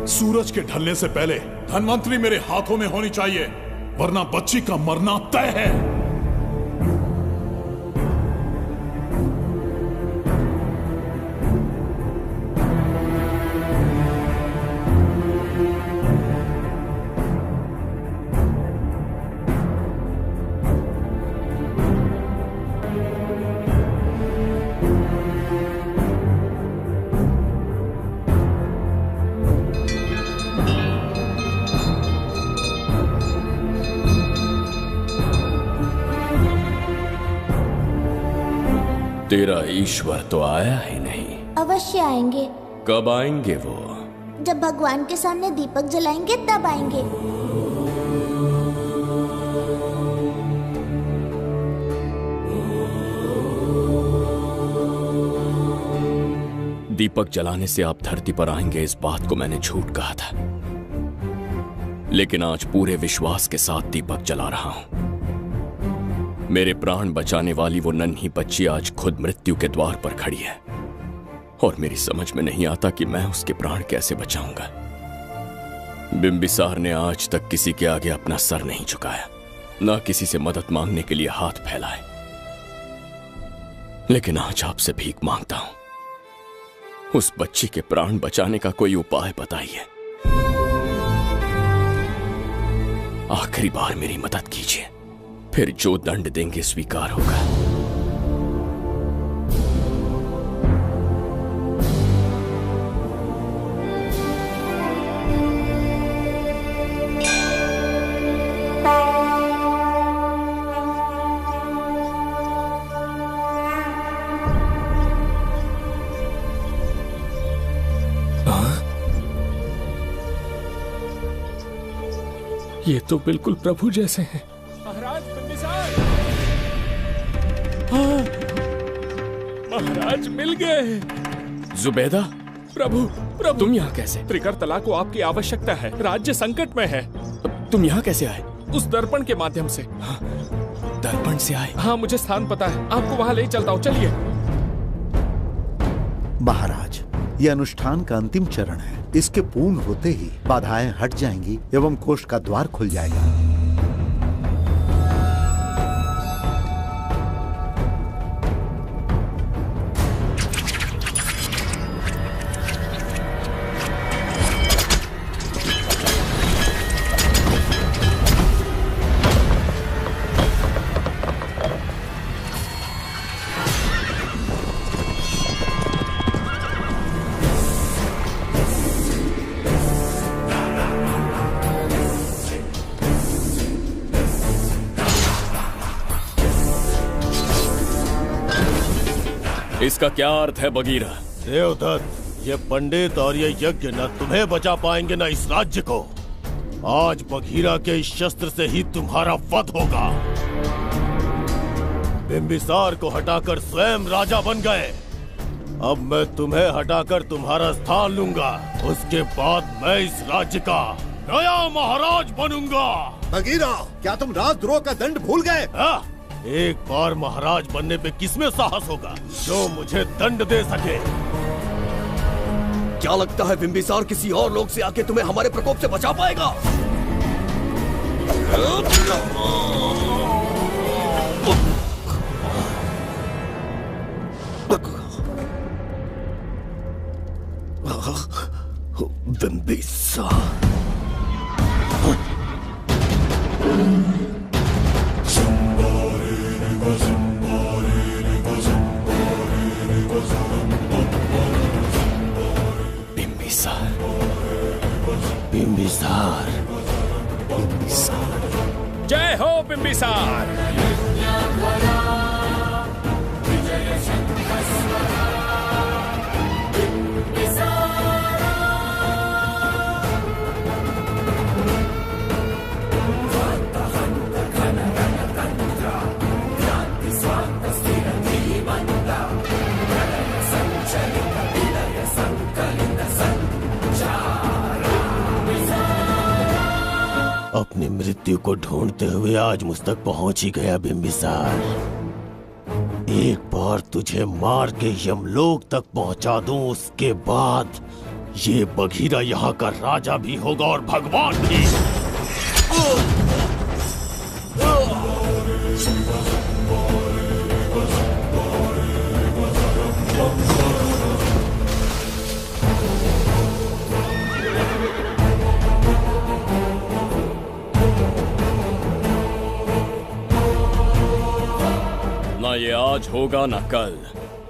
सूरज के ढलने से पहले धन्वंतरी मेरे हाथों में होनी चाहिए, वरना बच्ची का मरना तय है। तेरा ईश्वर तो आया ही नहीं। अवश्य आएंगे। कब आएंगे वो? जब भगवान के सामने दीपक जलाएंगे तब आएंगे। दीपक जलाने से आप धरती पर आएंगे, इस बात को मैंने झूठ कहा था, लेकिन आज पूरे विश्वास के साथ दीपक जला रहा हूं। मेरे प्राण बचाने वाली वो नन्ही बच्ची आज खुद मृत्यु के द्वार पर खड़ी है, और मेरी समझ में नहीं आता कि मैं उसके प्राण कैसे बचाऊंगा। बिंबिसार ने आज तक किसी के आगे अपना सर नहीं झुकाया, ना किसी से मदद मांगने के लिए हाथ फैलाए, लेकिन आज आपसे भीख मांगता हूं। उस बच्ची के प्राण बचाने का कोई उपाय बताइए। आखिरी बार मेरी मदद कीजिए, फिर जो दंड देंगे स्वीकार होगा। ये तो बिल्कुल प्रभु जैसे हैं। महाराज बिंबिसार! हाँ, महाराज मिल गए। जुबैदा, प्रभु, प्रभु तुम यहाँ कैसे? त्रिकर्तला को आपकी आवश्यकता है, राज्य संकट में है। तुम यहाँ कैसे आए? उस दर्पण के माध्यम से। हाँ, दर्पण से आए? हाँ, मुझे स्थान पता है, आपको वहाँ ले चलता हूँ, चलिए। महाराज, ये अनुष्ठान का अंतिम चरण है। इसके पूर्ण होते ही बाधाएं हट जाएंगी एवं कोष का द्वार खुल जाएगा। इसका क्या अर्थ है बगीरा? देवदत्त, ये पंडित और ये यज्ञ न तुम्हें बचा पाएंगे न इस राज्य को। आज बगीरा के इस शस्त्र से ही तुम्हारा वध होगा। बिंबिसार को हटाकर स्वयं राजा बन गए। अब मैं तुम्हें हटाकर तुम्हारा स्थान लूंगा। उसके बाद मैं इस राज्य का नया महाराज बनूंगा। बगीरा, क्या तुम राजद्रोह का दंड भूल गए? एक बार महाराज बनने पे किसमें साहस होगा जो मुझे दंड दे सके? क्या लगता है बिंबिसार किसी और लोग से आके तुम्हें हमारे प्रकोप से बचा पाएगा? बिंबिसार बिंबिसार, बिंबिसार, जय हो बिंबिसार। अपनी मृत्यु को ढूंढते हुए आज मुझ तक पहुंच ही गया बिंबिसार। एक बार तुझे मार के यमलोक तक पहुंचा दूं, उसके बाद ये बगीरा यहाँ का राजा भी होगा और भगवान भी। ना ये आज होगा ना कल।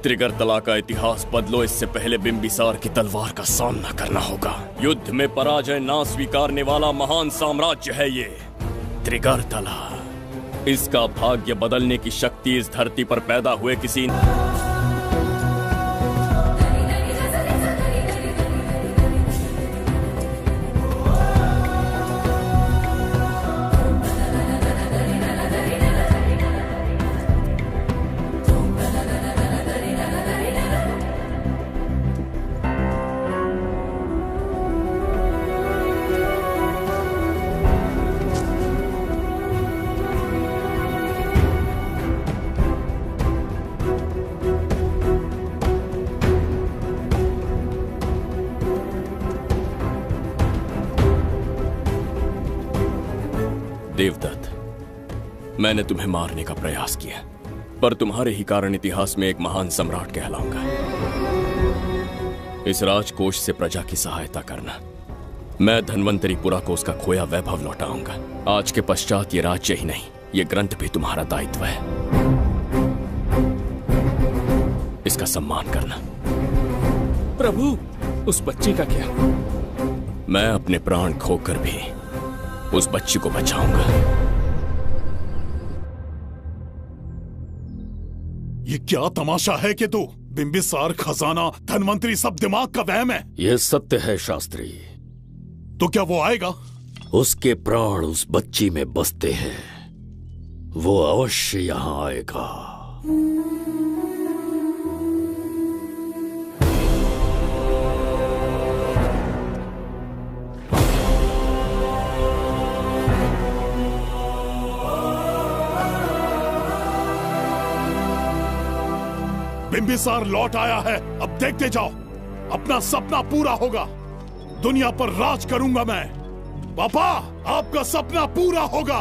त्रिगर्तला का इतिहास बदलो, इससे पहले बिंबिसार की तलवार का सामना करना होगा। युद्ध में पराजय ना स्वीकारने वाला महान साम्राज्य है ये त्रिगर्तला। इसका भाग्य बदलने की शक्ति इस धरती पर पैदा हुए किसी देवदत्त, मैंने तुम्हें मारने का प्रयास किया, पर तुम्हारे ही कारण इतिहास में एक महान सम्राट कहलाऊंगा। इस राजकोष से प्रजा की सहायता करना। मैं धन्वंतरीपुरा को उसका खोया वैभव लौटाऊंगा। आज के पश्चात ये राज्य ही नहीं, ये ग्रंथ भी तुम्हारा दायित्व है। इसका सम्मान करना। प्रभु, उस बच्ची का क्या? मैं अपने प्राण खोकर भी उस बच्ची को बचाऊंगा। ये क्या तमाशा है कि तू बिंबिसार, खजाना, धनवंतरी सब दिमाग का वहम है? यह सत्य है शास्त्री। तो क्या वो आएगा? उसके प्राण उस बच्ची में बसते हैं, वो अवश्य यहां आएगा। बिंबिसार लौट आया है, अब देखते जाओ, अपना सपना पूरा होगा। दुनिया पर राज करूंगा मैं। पापा, आपका सपना पूरा होगा।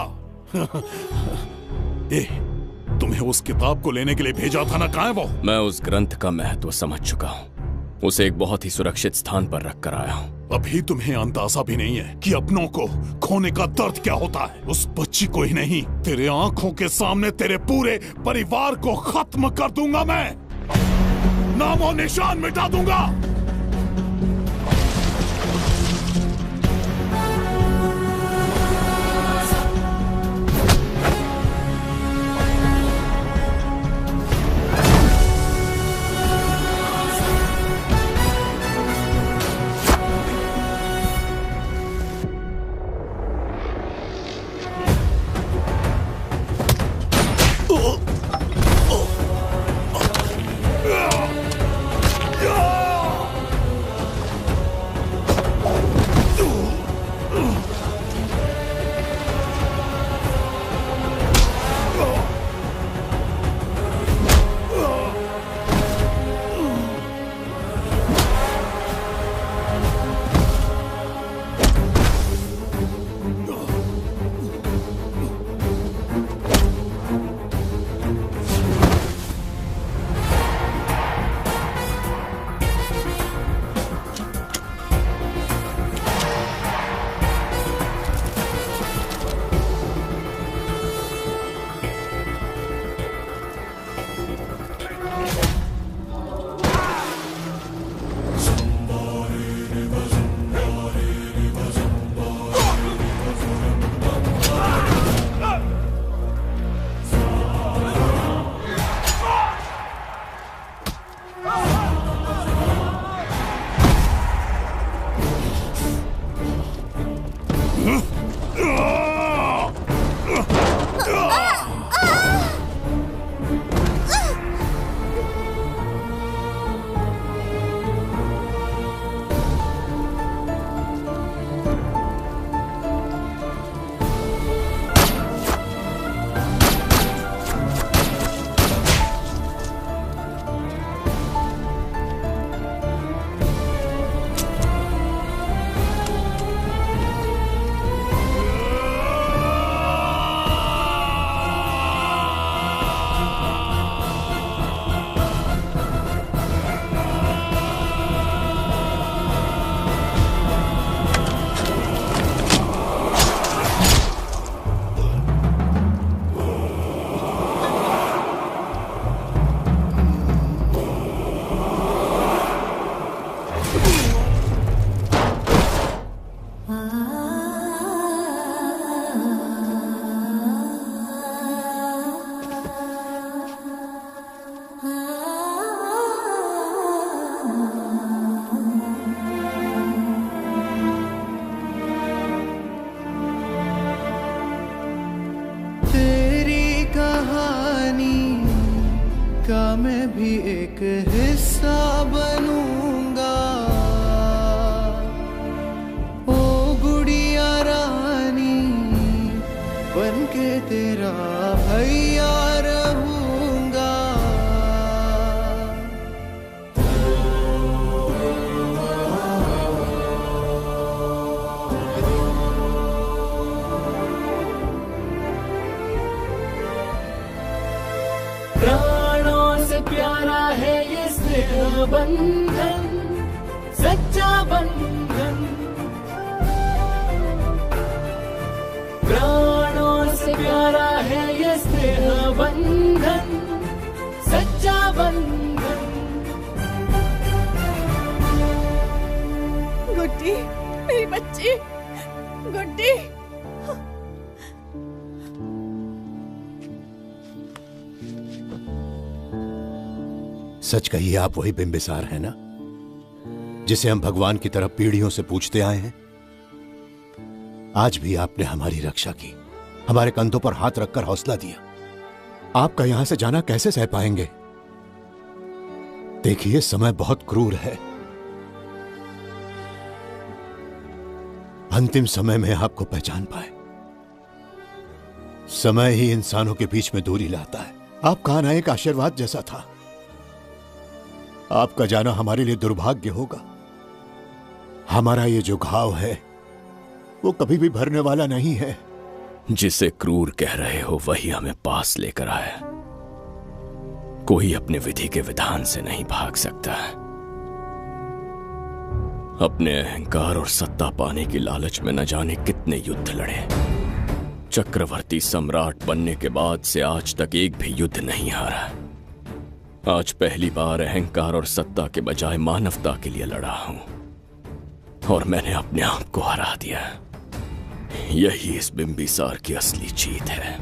तुम्हें उस किताब को लेने के लिए भेजा था ना, कहाँ है वो? मैं उस ग्रंथ का महत्व समझ चुका हूँ, उसे एक बहुत ही सुरक्षित स्थान पर रख कर आया हूँ। अभी तुम्हें अंदाजा भी नहीं है कि अपनों को खोने का दर्द क्या होता है। उस बच्ची को ही नहीं, तेरे आंखों के सामने तेरे पूरे परिवार को खत्म कर दूंगा मैं, नामो निशान मिटा दूंगा। मैं भी एक हिस्सा बनूंगा। ओ गुड़िया रानी बनके तेरा भैया रहूंगा। प्राणों से प्यारा है ये स्नेह बंधन, सच्चा बंधन। प्राणों से प्यारा है ये स्नेह बंधन, सच्चा बंधन। गुड्डी, मेरी बच्ची, गुड्डी। सच कहिए, आप वही बिंबिसार हैं ना, जिसे हम भगवान की तरफ पीढ़ियों से पूछते आए हैं? आज भी आपने हमारी रक्षा की, हमारे कंधों पर हाथ रखकर हौसला दिया। आपका यहां से जाना कैसे सह पाएंगे? देखिए, समय बहुत क्रूर है। अंतिम समय में आपको पहचान पाए। समय ही इंसानों के बीच में दूरी लाता है। आपका आना एक आशीर्वाद जैसा था। आपका जाना हमारे लिए दुर्भाग्य होगा। हमारा ये जो घाव है वो कभी भी भरने वाला नहीं है। जिसे क्रूर कह रहे हो वही हमें पास लेकर आया। कोई अपने विधि के विधान से नहीं भाग सकता। अपने अहंकार और सत्ता पाने की लालच में न जाने कितने युद्ध लड़े। चक्रवर्ती सम्राट बनने के बाद से आज तक एक भी युद्ध नहीं हारा। आज पहली बार अहंकार और सत्ता के बजाय मानवता के लिए लड़ा हूं और मैंने अपने आप को हरा दिया। यही इस बिंबिसार की असली जीत है।